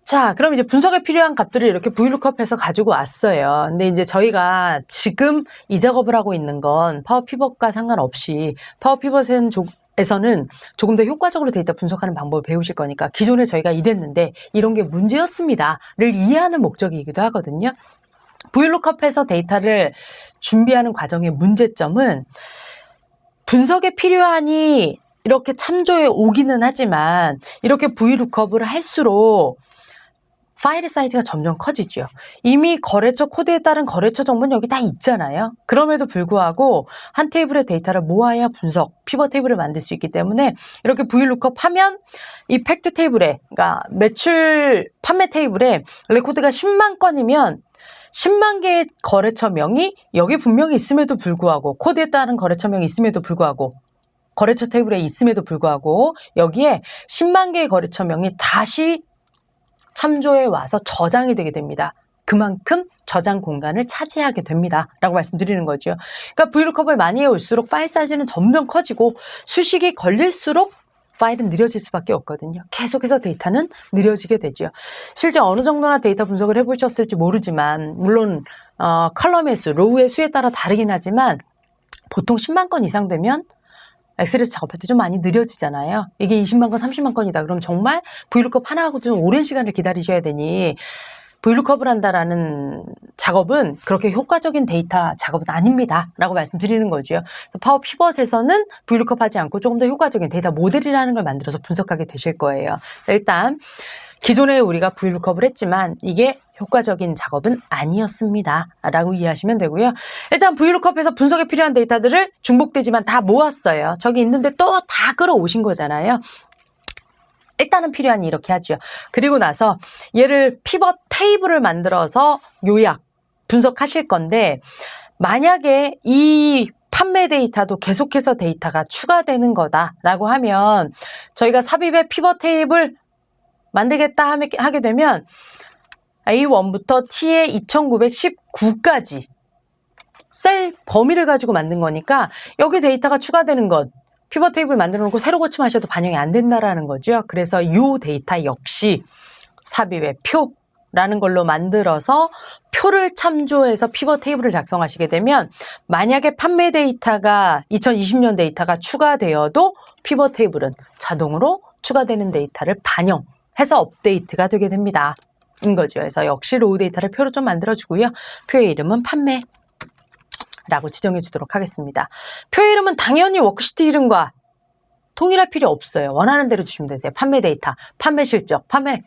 Speaker 1: 자, 그럼 이제 분석에 필요한 값들을 이렇게 VLOOKUP해서 가지고 왔어요. 근데 이제 저희가 지금 이 작업을 하고 있는 건 파워 피벗과 상관없이 파워 피벗에서는 조금 더 효과적으로 데이터 분석하는 방법을 배우실 거니까 기존에 저희가 이랬는데 이런 게 문제였습니다를 이해하는 목적이기도 하거든요. VLOOKUP에서 데이터를 준비하는 과정의 문제점은 분석에 필요하니 이렇게 참조해 오기는 하지만 이렇게 VLOOKUP을 할수록 파일의 사이즈가 점점 커지죠. 이미 거래처 코드에 따른 거래처 정보는 여기 다 있잖아요. 그럼에도 불구하고 한 테이블의 데이터를 모아야 분석, 피벗 테이블을 만들 수 있기 때문에 이렇게 VLOOKUP 하면 이 팩트 테이블에, 그러니까 매출 판매 테이블에 레코드가 10만 건이면 10만 개의 거래처명이 여기 분명히 있음에도 불구하고, 코드에 따른 거래처명이 있음에도 불구하고, 거래처 테이블에 있음에도 불구하고 여기에 10만 개의 거래처명이 다시 참조해 와서 저장이 되게 됩니다. 그만큼 저장 공간을 차지하게 됩니다. 라고 말씀드리는 거죠. 그러니까 VLOOKUP을 많이 해올수록 파일 사이즈는 점점 커지고 수식이 걸릴수록 파일은 느려질 수밖에 없거든요. 계속해서 데이터는 느려지게 되죠. 실제 어느 정도나 데이터 분석을 해보셨을지 모르지만 물론 컬럼의 수, 로우의 수에 따라 다르긴 하지만 보통 10만 건 이상 되면 엑셀에서 작업할 때 좀 많이 느려지잖아요. 이게 20만 건, 30만 건이다. 그럼 정말 VLOOKUP 하나하고 좀 오랜 시간을 기다리셔야 되니 VLOOKUP을 한다라는 작업은 그렇게 효과적인 데이터 작업은 아닙니다. 라고 말씀드리는 거죠. 파워 피벗에서는 VLOOKUP 하지 않고 조금 더 효과적인 데이터 모델이라는 걸 만들어서 분석하게 되실 거예요. 일단 기존에 우리가 VLOOKUP을 했지만 이게 효과적인 작업은 아니었습니다. 라고 이해하시면 되고요. 일단 VLOOKUP에서 분석에 필요한 데이터들을 중복되지만 다 모았어요. 저기 있는데 또 다 끌어오신 거잖아요. 일단은 필요하니 이렇게 하죠. 그리고 나서 얘를 피벗 테이블을 만들어서 요약, 분석하실 건데 만약에 이 판매 데이터도 계속해서 데이터가 추가되는 거다라고 하면 저희가 삽입의 피벗 테이블 만들겠다 하게 되면 A1부터 T의 2919까지 셀 범위를 가지고 만든 거니까 여기 데이터가 추가되는 것 피벗 테이블 만들어 놓고 새로 고침하셔도 반영이 안 된다라는 거죠. 그래서 이 데이터 역시 삽입의 표라는 걸로 만들어서 표를 참조해서 피벗 테이블을 작성하시게 되면 만약에 판매 데이터가 2020년 데이터가 추가되어도 피벗 테이블은 자동으로 추가되는 데이터를 반영해서 업데이트가 되게 됩니다. 인 거죠. 그래서 역시 로우 데이터를 표로 좀 만들어주고요. 표의 이름은 판매 라고 지정해 주도록 하겠습니다. 표의 이름은 당연히 워크시트 이름과 통일할 필요 없어요. 원하는 대로 주시면 되세요. 판매 데이터, 판매 실적, 판매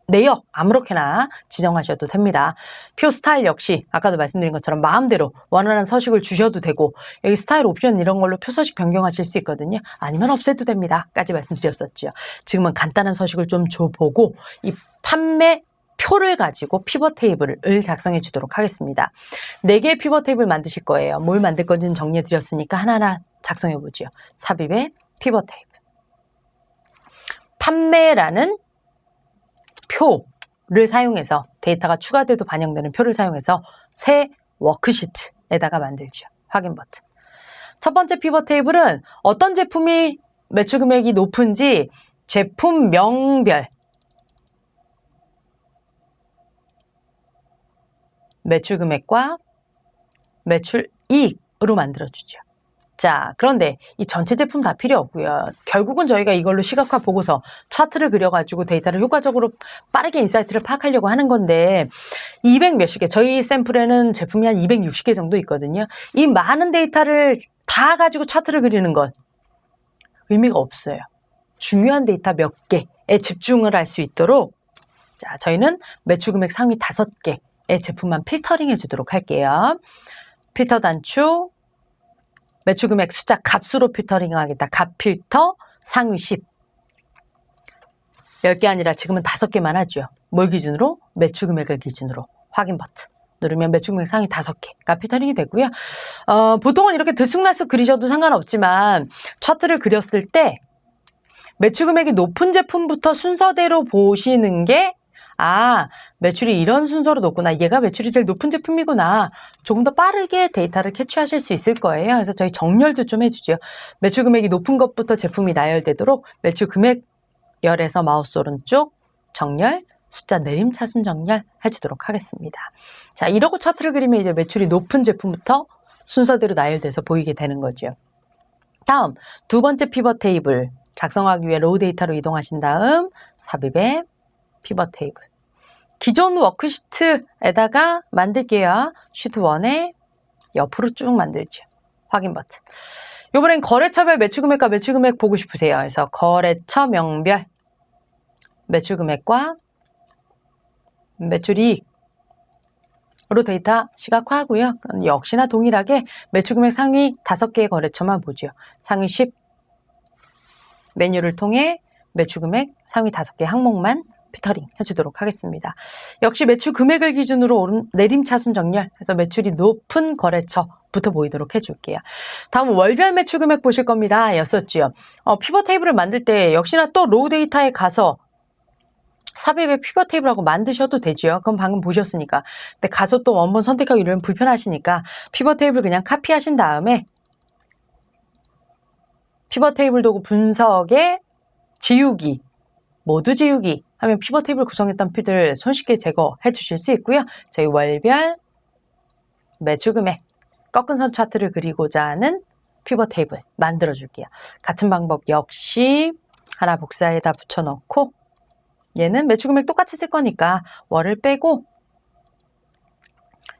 Speaker 1: 내역 아무렇게나 지정하셔도 됩니다. 표 스타일 역시 아까도 말씀드린 것처럼 마음대로 원하는 서식을 주셔도 되고 여기 스타일 옵션 이런 걸로 표 서식 변경하실 수 있거든요. 아니면 없애도 됩니다. 까지 말씀드렸었죠. 지금은 간단한 서식을 좀 줘보고 이 판매 표를 가지고 피벗 테이블을 작성해 주도록 하겠습니다. 4개의 피벗 테이블 만드실 거예요. 뭘 만들 건지는 정리해 드렸으니까 하나하나 작성해 보죠. 삽입의 피벗 테이블. 판매라는 표를 사용해서 데이터가 추가돼도 반영되는 표를 사용해서 새 워크시트에다가 만들죠. 확인 버튼. 첫 번째 피벗 테이블은 어떤 제품이 매출 금액이 높은지 제품명별 매출 금액과 매출 이익으로 만들어주죠. 자, 그런데 이 전체 제품 다 필요 없고요. 결국은 저희가 이걸로 시각화 보고서 차트를 그려가지고 데이터를 효과적으로 빠르게 인사이트를 파악하려고 하는 건데 200 몇십 개, 저희 샘플에는 제품이 한 260개 정도 있거든요. 이 많은 데이터를 다 가지고 차트를 그리는 건 의미가 없어요. 중요한 데이터 몇 개에 집중을 할 수 있도록 자, 저희는 매출 금액 상위 5개 의 제품만 필터링 해주도록 할게요. 필터 단축, 매출 금액 숫자 값으로 필터링 하겠다. 값 필터, 상위 10. 10개 아니라 지금은 5개만 하죠. 뭘 기준으로? 매출 금액을 기준으로. 확인 버튼. 누르면 매출 금액 상위 5개가 필터링이 되고요. 보통은 이렇게 들쑥날쑥 그리셔도 상관없지만 차트를 그렸을 때 매출 금액이 높은 제품부터 순서대로 보시는 게 매출이 이런 순서로 높구나. 얘가 매출이 제일 높은 제품이구나. 조금 더 빠르게 데이터를 캐치하실 수 있을 거예요. 그래서 저희 정렬도 좀 해주죠. 매출 금액이 높은 것부터 제품이 나열되도록 매출 금액열에서 마우스 오른쪽 정렬, 숫자 내림차순 정렬 해주도록 하겠습니다. 자, 이러고 차트를 그리면 이제 매출이 높은 제품부터 순서대로 나열돼서 보이게 되는 거죠. 다음, 두 번째 피벗 테이블 작성하기 위해 로우 데이터로 이동하신 다음 삽입에 피벗 테이블. 기존 워크시트에다가 만들게요. 시트 1에 옆으로 쭉 만들죠. 확인 버튼. 이번엔 거래처별 매출금액과 매출금액 보고 싶으세요. 그래서 거래처 명별 매출금액과 매출이익으로 데이터 시각화하고요. 역시나 동일하게 매출금액 상위 5개의 거래처만 보죠. 상위 10 메뉴를 통해 매출금액 상위 5개 항목만 필터링 해주도록 하겠습니다. 역시 매출 금액을 기준으로 내림차순 정렬해서 매출이 높은 거래처부터 보이도록 해줄게요. 다음 월별 매출 금액 보실 겁니다. 였었죠. 피벗 테이블을 만들 때 역시나 또 로우 데이터에 가서 삽입의 피벗 테이블하고 만드셔도 되죠. 그럼 방금 보셨으니까. 근데 가서 또 원본 선택하기 이러면 불편하시니까 피벗 테이블 그냥 카피하신 다음에 피벗 테이블 도구 분석에 지우기, 모두 지우기 하면 피벗 테이블 구성했던 필드를 손쉽게 제거해 주실 수 있고요. 저희 월별 매출 금액 꺾은 선 차트를 그리고자 하는 피벗 테이블 만들어 줄게요. 같은 방법 역시 하나 복사에다 붙여 넣고 얘는 매출 금액 똑같이 쓸 거니까 월을 빼고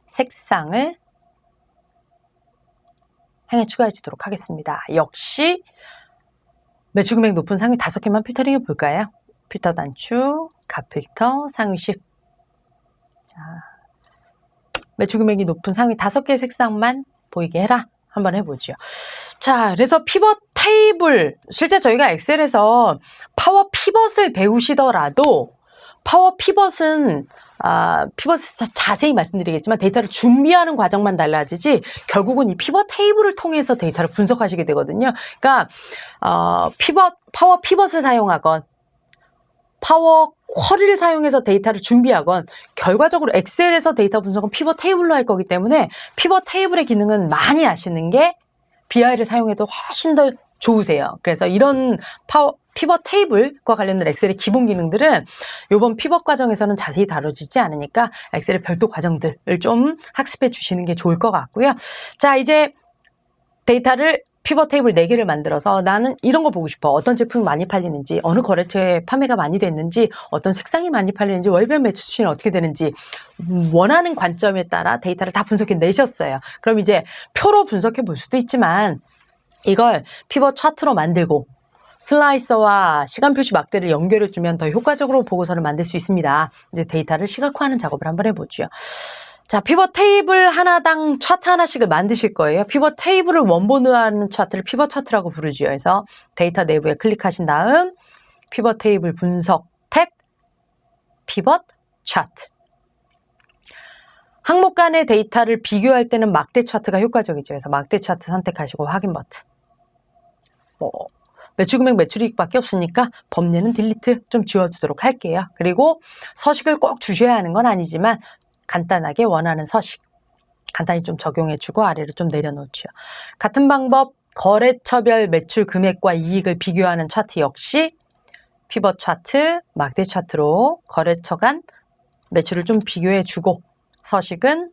Speaker 1: 색상을 행에 추가해 주도록 하겠습니다. 역시 매출 금액 높은 상위 5개만 필터링해 볼까요? 필터 단축, 값 필터, 상위 10. 자, 매출 금액이 높은 상위 5개의 색상만 보이게 해라. 한번 해보죠. 자, 그래서 피벗 테이블, 실제 저희가 엑셀에서 파워 피벗을 배우시더라도 파워 피벗은 피벗에서 자세히 말씀드리겠지만 데이터를 준비하는 과정만 달라지지 결국은 이 피벗 테이블을 통해서 데이터를 분석하시게 되거든요. 그러니까 파워 피벗을 사용하건 파워 쿼리를 사용해서 데이터를 준비하건 결과적으로 엑셀에서 데이터 분석은 피벗 테이블로 할 거기 때문에 피벗 테이블의 기능은 많이 아시는 게 BI를 사용해도 훨씬 더 좋으세요. 그래서 이런 피벗 테이블과 관련된 엑셀의 기본 기능들은 이번 피벗 과정에서는 자세히 다뤄지지 않으니까 엑셀의 별도 과정들을 좀 학습해 주시는 게 좋을 것 같고요. 자, 이제 데이터를 피벗 테이블 4개를 만들어서 나는 이런 거 보고 싶어. 어떤 제품이 많이 팔리는지, 어느 거래처에 판매가 많이 됐는지, 어떤 색상이 많이 팔리는지, 월별 매출 추이는 어떻게 되는지 원하는 관점에 따라 데이터를 다 분석해 내셨어요. 그럼 이제 표로 분석해 볼 수도 있지만 이걸 피벗 차트로 만들고 슬라이서와 시간 표시 막대를 연결해 주면 더 효과적으로 보고서를 만들 수 있습니다. 이제 데이터를 시각화하는 작업을 한번 해보죠. 자, 피벗 테이블 하나당 차트 하나씩을 만드실 거예요. 피벗 테이블을 원본화하는 차트를 피벗 차트라고 부르죠. 그래서 데이터 내부에 클릭하신 다음 피벗 테이블 분석 탭, 피벗 차트. 항목 간의 데이터를 비교할 때는 막대 차트가 효과적이죠. 그래서 막대 차트 선택하시고 확인 버튼. 매출 금액 매출이익밖에 없으니까 범례는 딜리트 좀 지워주도록 할게요. 그리고 서식을 꼭 주셔야 하는 건 아니지만 간단하게 원하는 서식 간단히 좀 적용해주고 아래로 좀 내려놓죠. 같은 방법 거래처별 매출 금액과 이익을 비교하는 차트 역시 피벗 차트, 막대 차트로 거래처 간 매출을 좀 비교해주고 서식은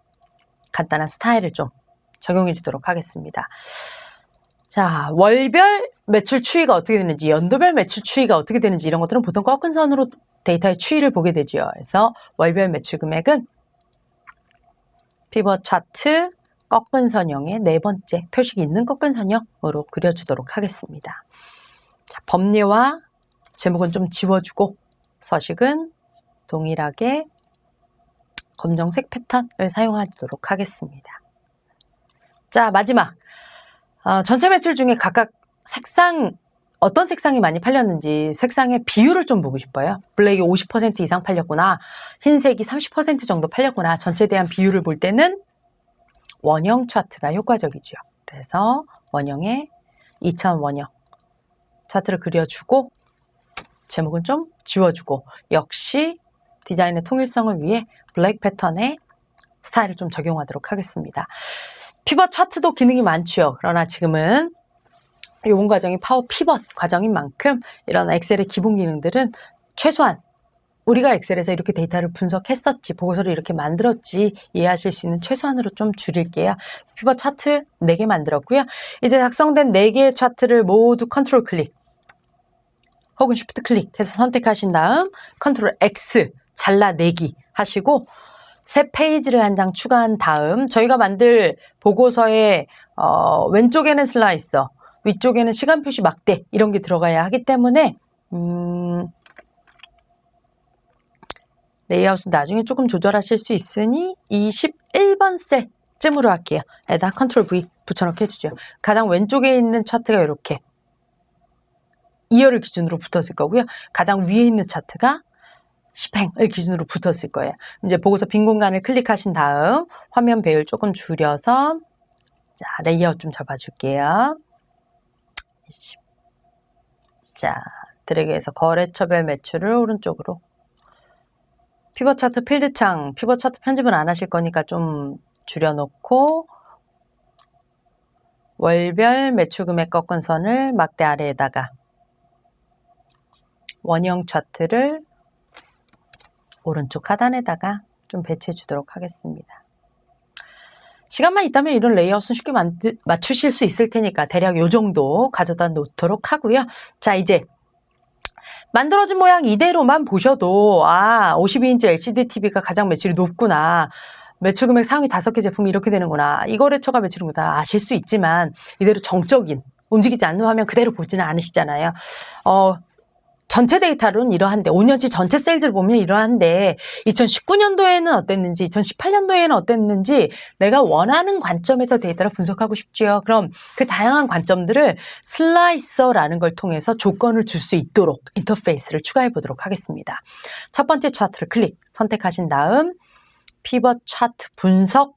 Speaker 1: 간단한 스타일을 좀 적용해주도록 하겠습니다. 자, 월별 매출 추이가 어떻게 되는지, 연도별 매출 추이가 어떻게 되는지 이런 것들은 보통 꺾은 선으로 데이터의 추이를 보게 되죠. 그래서 월별 매출 금액은 피벗 차트 꺾은 선형의 4번째 표식이 있는 꺾은 선형으로 그려주도록 하겠습니다. 자, 범례와 제목은 좀 지워주고 서식은 동일하게 검정색 패턴을 사용하도록 하겠습니다. 자, 마지막 전체 매출 중에 각각 색상 어떤 색상이 많이 팔렸는지 색상의 비율을 좀 보고 싶어요. 블랙이 50% 이상 팔렸구나. 흰색이 30% 정도 팔렸구나. 전체에 대한 비율을 볼 때는 원형 차트가 효과적이죠. 그래서 원형에 2000 원형 차트를 그려주고 제목은 좀 지워주고 역시 디자인의 통일성을 위해 블랙 패턴의 스타일을 좀 적용하도록 하겠습니다. 피벗 차트도 기능이 많죠. 그러나 지금은 이번 과정이 파워 피벗 과정인 만큼 이런 엑셀의 기본 기능들은 최소한 우리가 엑셀에서 이렇게 데이터를 분석했었지, 보고서를 이렇게 만들었지 이해하실 수 있는 최소한으로 좀 줄일게요. 피벗 차트 4개 만들었고요. 이제 작성된 4개의 차트를 모두 컨트롤 클릭 혹은 쉬프트 클릭해서 선택하신 다음 컨트롤 X 잘라내기 하시고 새 페이지를 한 장 추가한 다음 저희가 만들 보고서의 왼쪽에는 슬라이서, 위쪽에는 시간표시 막대 이런 게 들어가야 하기 때문에 레이아웃은 나중에 조금 조절하실 수 있으니 21번 셀쯤으로 할게요. 에다 컨트롤 V 붙여넣기 해주죠. 가장 왼쪽에 있는 차트가 이렇게 2열을 기준으로 붙었을 거고요. 가장 위에 있는 차트가 10행을 기준으로 붙었을 거예요. 이제 보고서 빈 공간을 클릭하신 다음 화면 배열 조금 줄여서 자, 레이아웃 좀 잡아줄게요. 자, 드래그해서 거래처별 매출을 오른쪽으로 피벗 차트 필드 창, 피벗 차트 편집은 안 하실 거니까 좀 줄여놓고 월별 매출 금액 꺾은 선을 막대 아래에다가 원형 차트를 오른쪽 하단에다가 좀 배치해 주도록 하겠습니다. 시간만 있다면 이런 레이아웃은 쉽게 맞추실 수 있을 테니까 대략 요 정도 가져다 놓도록 하고요. 자, 이제 만들어진 모양 이대로만 보셔도 52인치 LCD TV가 가장 매출이 높구나. 매출 금액 상위 5개 제품이 이렇게 되는구나. 이 거래처가 매출이구나 아실 수 있지만 이대로 정적인 움직이지 않는 화면 그대로 보지는 않으시잖아요. 전체 데이터로는 이러한데 5년치 전체 세일즈를 보면 이러한데 2019년도에는 어땠는지 2018년도에는 어땠는지 내가 원하는 관점에서 데이터를 분석하고 싶지요. 그럼 그 다양한 관점들을 슬라이서라는 걸 통해서 조건을 줄 수 있도록 인터페이스를 추가해 보도록 하겠습니다. 첫 번째 차트를 선택하신 다음 피벗 차트 분석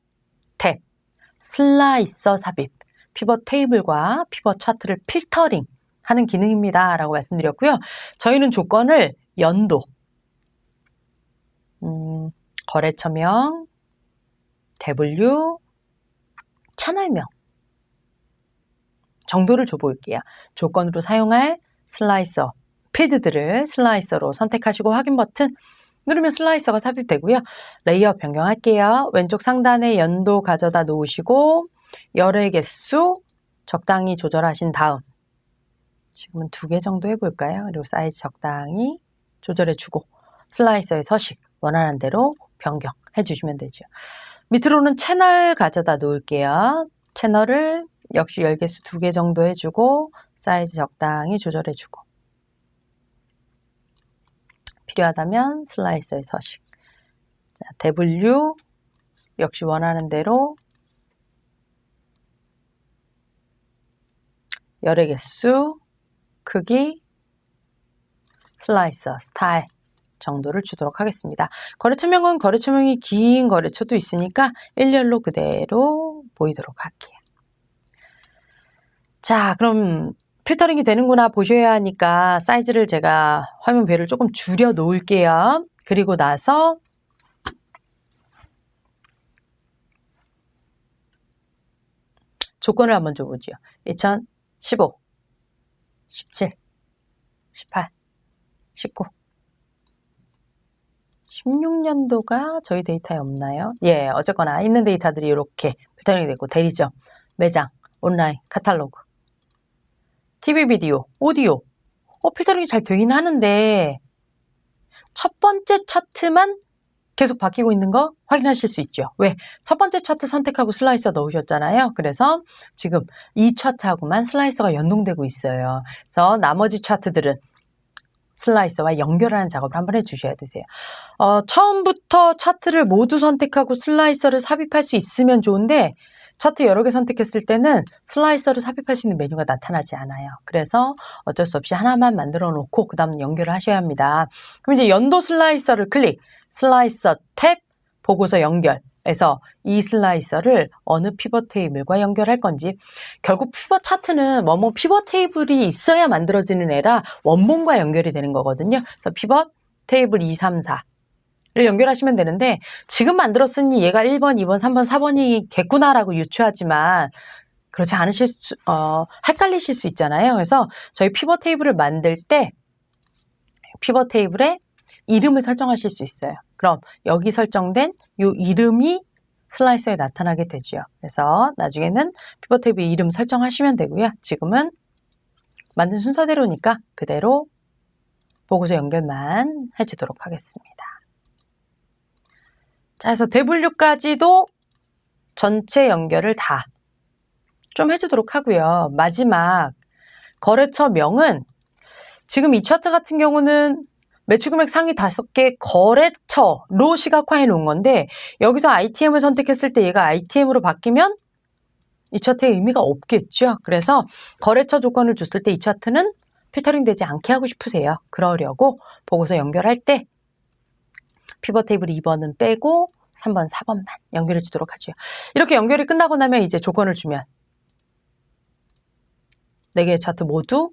Speaker 1: 탭 슬라이서 삽입 피벗 테이블과 피벗 차트를 필터링 하는 기능입니다. 라고 말씀드렸고요. 저희는 조건을 연도, 거래처명, W, 채널명 정도를 줘볼게요. 조건으로 사용할 슬라이서, 필드들을 슬라이서로 선택하시고 확인 버튼 누르면 슬라이서가 삽입되고요. 레이아웃 변경할게요. 왼쪽 상단에 연도 가져다 놓으시고 열의 개수 적당히 조절하신 다음 지금은 2개 정도 해볼까요? 그리고 사이즈 적당히 조절해주고 슬라이서의 서식 원하는 대로 변경해 주시면 되죠. 밑으로는 채널 가져다 놓을게요. 채널을 역시 열 개수 2개 정도 해주고 사이즈 적당히 조절해주고 필요하다면 슬라이서의 서식 자, W 역시 원하는 대로 열의 개수 크기, 슬라이서, 스타일 정도를 주도록 하겠습니다. 거래처명은 거래처명이 긴 거래처도 있으니까 일렬로 그대로 보이도록 할게요. 자, 그럼 필터링이 되는구나 보셔야 하니까 사이즈를 제가 화면 배를 조금 줄여 놓을게요. 그리고 나서 조건을 한번 줘보죠. 2015 17, 18, 19, 16년도가 저희 데이터에 없나요? 예, 어쨌거나 있는 데이터들이 이렇게 필터링이 되고 대리점, 매장, 온라인, 카탈로그, TV 비디오, 오디오 필터링이 잘 되긴 하는데 첫 번째 차트만 계속 바뀌고 있는 거 확인하실 수 있죠. 왜? 첫 번째 차트 선택하고 슬라이서 넣으셨잖아요. 그래서 지금 이 차트하고만 슬라이서가 연동되고 있어요. 그래서 나머지 차트들은 슬라이서와 연결하는 작업을 한번 해주셔야 되세요. 처음부터 차트를 모두 선택하고 슬라이서를 삽입할 수 있으면 좋은데 차트 여러 개 선택했을 때는 슬라이서를 삽입할 수 있는 메뉴가 나타나지 않아요. 그래서 어쩔 수 없이 하나만 만들어 놓고 그 다음 연결을 하셔야 합니다. 그럼 이제 연도 슬라이서를 클릭, 슬라이서 탭, 보고서 연결해서 이 슬라이서를 어느 피벗 테이블과 연결할 건지 결국 피벗 차트는 뭐뭐 피벗 테이블이 있어야 만들어지는 애라 원본과 연결이 되는 거거든요. 그래서 피벗 테이블 2, 3, 4 를 연결하시면 되는데 지금 만들었으니 얘가 1번, 2번, 3번, 4번이겠구나라고 유추하지만 그렇지 않으실 헷갈리실 수 있잖아요. 그래서 저희 피벗 테이블을 만들 때 피벗 테이블에 이름을 설정하실 수 있어요. 그럼 여기 설정된 이 이름이 슬라이서에 나타나게 되죠. 그래서 나중에는 피벗 테이블 이름 설정하시면 되고요. 지금은 만든 순서대로니까 그대로 보고서 연결만 해주도록 하겠습니다. 자, 그래서 대분류까지도 전체 연결을 다 좀 해주도록 하고요. 마지막 거래처명은 지금 이 차트 같은 경우는 매출금액 상위 5개 거래처로 시각화해 놓은 건데 여기서 ITM을 선택했을 때 얘가 ITM으로 바뀌면 이 차트에 의미가 없겠죠. 그래서 거래처 조건을 줬을 때 이 차트는 필터링 되지 않게 하고 싶으세요. 그러려고 보고서 연결할 때 피벗 테이블 2번은 빼고 3번, 4번만 연결해 주도록 하죠. 이렇게 연결이 끝나고 나면 이제 조건을 주면 4개의 차트 모두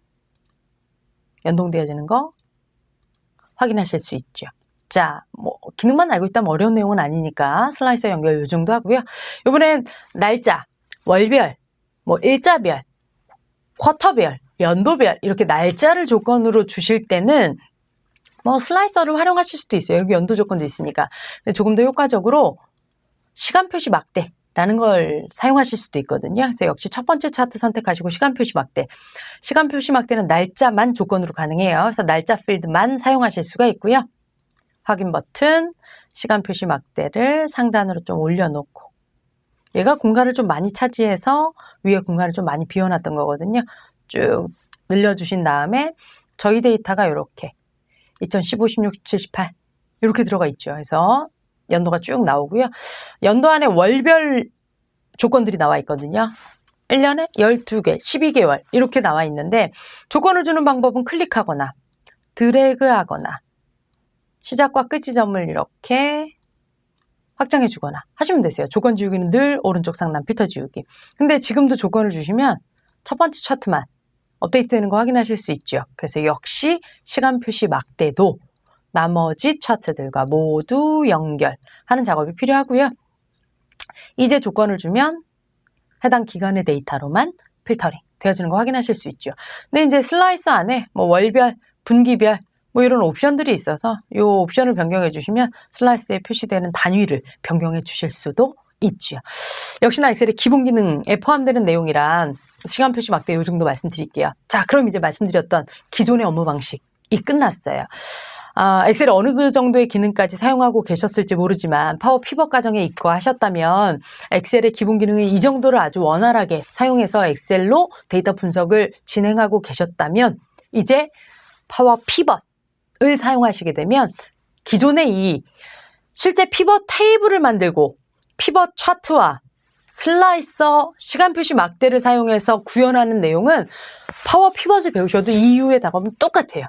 Speaker 1: 연동되어지는 거 확인하실 수 있죠. 자, 뭐 기능만 알고 있다면 어려운 내용은 아니니까 슬라이서 연결 요 정도 하고요. 이번엔 날짜, 월별, 뭐 일자별, 쿼터별, 연도별 이렇게 날짜를 조건으로 주실 때는 뭐 슬라이서를 활용하실 수도 있어요. 여기 연도 조건도 있으니까. 근데 조금 더 효과적으로 시간 표시 막대라는 걸 사용하실 수도 있거든요. 그래서 역시 첫 번째 차트 선택하시고 시간 표시 막대. 시간 표시 막대는 날짜만 조건으로 가능해요. 그래서 날짜 필드만 사용하실 수가 있고요. 확인 버튼, 시간 표시 막대를 상단으로 좀 올려놓고 얘가 공간을 좀 많이 차지해서 위에 공간을 좀 많이 비워놨던 거거든요. 쭉 늘려주신 다음에 저희 데이터가 이렇게 2015, 16, 17, 18 이렇게 들어가 있죠. 그래서 연도가 쭉 나오고요. 연도 안에 월별 조건들이 나와 있거든요. 1년에 12개, 12개월 이렇게 나와 있는데 조건을 주는 방법은 클릭하거나 드래그하거나 시작과 끝 지점을 이렇게 확장해 주거나 하시면 되세요. 조건 지우기는 늘 오른쪽 상단 필터 지우기. 근데 지금도 조건을 주시면 첫 번째 차트만 업데이트되는 거 확인하실 수 있죠. 그래서 역시 시간 표시 막대도 나머지 차트들과 모두 연결하는 작업이 필요하고요. 이제 조건을 주면 해당 기간의 데이터로만 필터링 되어지는 거 확인하실 수 있죠. 근데 이제 슬라이서 안에 뭐 월별, 분기별 뭐 이런 옵션들이 있어서 이 옵션을 변경해 주시면 슬라이스에 표시되는 단위를 변경해 주실 수도 있죠. 역시나 엑셀의 기본 기능에 포함되는 내용이란 시간 표시 막대 이 정도 말씀드릴게요. 자, 그럼 이제 말씀드렸던 기존의 업무 방식이 끝났어요. 엑셀이 어느 그 정도의 기능까지 사용하고 계셨을지 모르지만 파워 피벗 과정에 입고하셨다면 엑셀의 기본 기능을 이 정도를 아주 원활하게 사용해서 엑셀로 데이터 분석을 진행하고 계셨다면 이제 파워 피벗을 사용하시게 되면 기존의 이 실제 피벗 테이블을 만들고 피벗 차트와 슬라이서 시간 표시 막대를 사용해서 구현하는 내용은 파워 피벗을 배우셔도 이후의 작업은 똑같아요.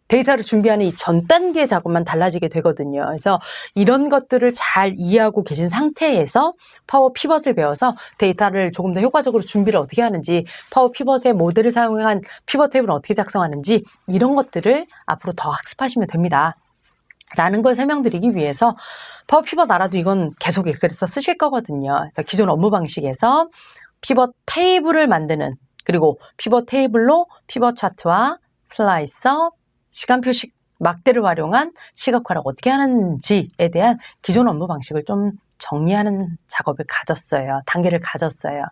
Speaker 1: 데이터를 준비하는 이 전 단계 작업만 달라지게 되거든요. 그래서 이런 것들을 잘 이해하고 계신 상태에서 파워 피벗을 배워서 데이터를 조금 더 효과적으로 준비를 어떻게 하는지, 파워 피벗의 모델을 사용한 피벗 테이블을 어떻게 작성하는지 이런 것들을 앞으로 더 학습하시면 됩니다. 라는 걸 설명드리기 위해서 파워 피벗 알아도 이건 계속 엑셀에서 쓰실 거거든요. 그래서 기존 업무 방식에서 피벗 테이블을 만드는, 그리고 피벗 테이블로 피벗 차트와 슬라이서, 시간 표시 막대를 활용한 시각화를 어떻게 하는지에 대한 기존 업무 방식을 좀 정리하는 작업을 가졌어요. 단계를 가졌어요.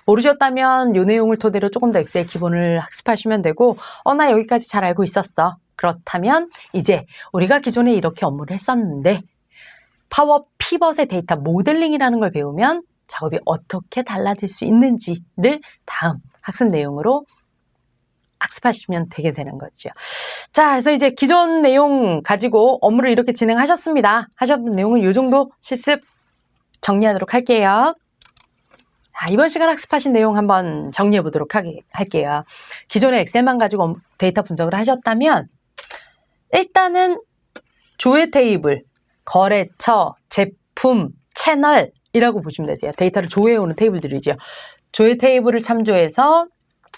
Speaker 1: 모르셨다면 이 내용을 토대로 조금 더 엑셀 기본을 학습하시면 되고, 나 여기까지 잘 알고 있었어. 그렇다면 이제 우리가 기존에 이렇게 업무를 했었는데 파워 피벗의 데이터 모델링이라는 걸 배우면 작업이 어떻게 달라질 수 있는지를 다음 학습 내용으로 학습하시면 되게 되는 거죠. 자, 그래서 이제 기존 내용 가지고 업무를 이렇게 진행하셨습니다. 하셨던 내용은 이 정도 실습 정리하도록 할게요. 자, 이번 시간 학습하신 내용 한번 정리해 보도록 할게요. 기존에 엑셀만 가지고 데이터 분석을 하셨다면 일단은 조회 테이블, 거래처, 제품, 채널이라고 보시면 되세요. 데이터를 조회해오는 테이블들이죠. 조회 테이블을 참조해서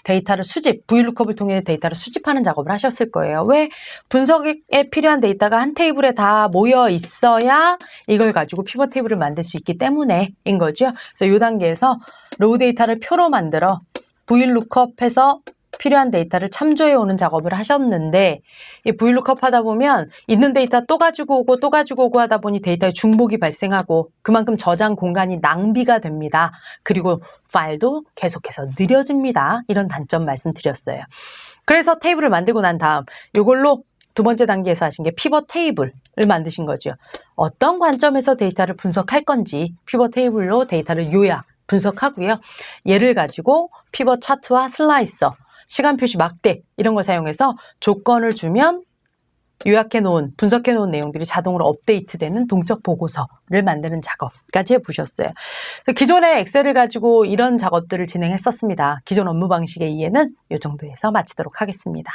Speaker 1: 데이터를 수집, VLOOKUP을 통해 데이터를 수집하는 작업을 하셨을 거예요. 왜? 분석에 필요한 데이터가 한 테이블에 다 모여 있어야 이걸 가지고 피벗 테이블을 만들 수 있기 때문에인 거죠. 그래서 이 단계에서 로우 데이터를 표로 만들어 VLOOKUP해서 필요한 데이터를 참조해 오는 작업을 하셨는데, 이 VLOOKUP 하다 보면 있는 데이터 또 가지고 오고 또 가지고 오고 하다 보니 데이터에 중복이 발생하고 그만큼 저장 공간이 낭비가 됩니다. 그리고 파일도 계속해서 느려집니다. 이런 단점 말씀드렸어요. 그래서 테이블을 만들고 난 다음 이걸로 두 번째 단계에서 하신 게 피벗 테이블을 만드신 거죠. 어떤 관점에서 데이터를 분석할 건지 피벗 테이블로 데이터를 요약, 분석하고요. 얘를 가지고 피벗 차트와 슬라이서, 시간 표시 막대 이런 거 사용해서 조건을 주면 요약해 놓은, 분석해 놓은 내용들이 자동으로 업데이트되는 동적 보고서를 만드는 작업까지 해보셨어요. 기존의 엑셀을 가지고 이런 작업들을 진행했었습니다. 기존 업무 방식의 이해는 이 정도에서 마치도록 하겠습니다.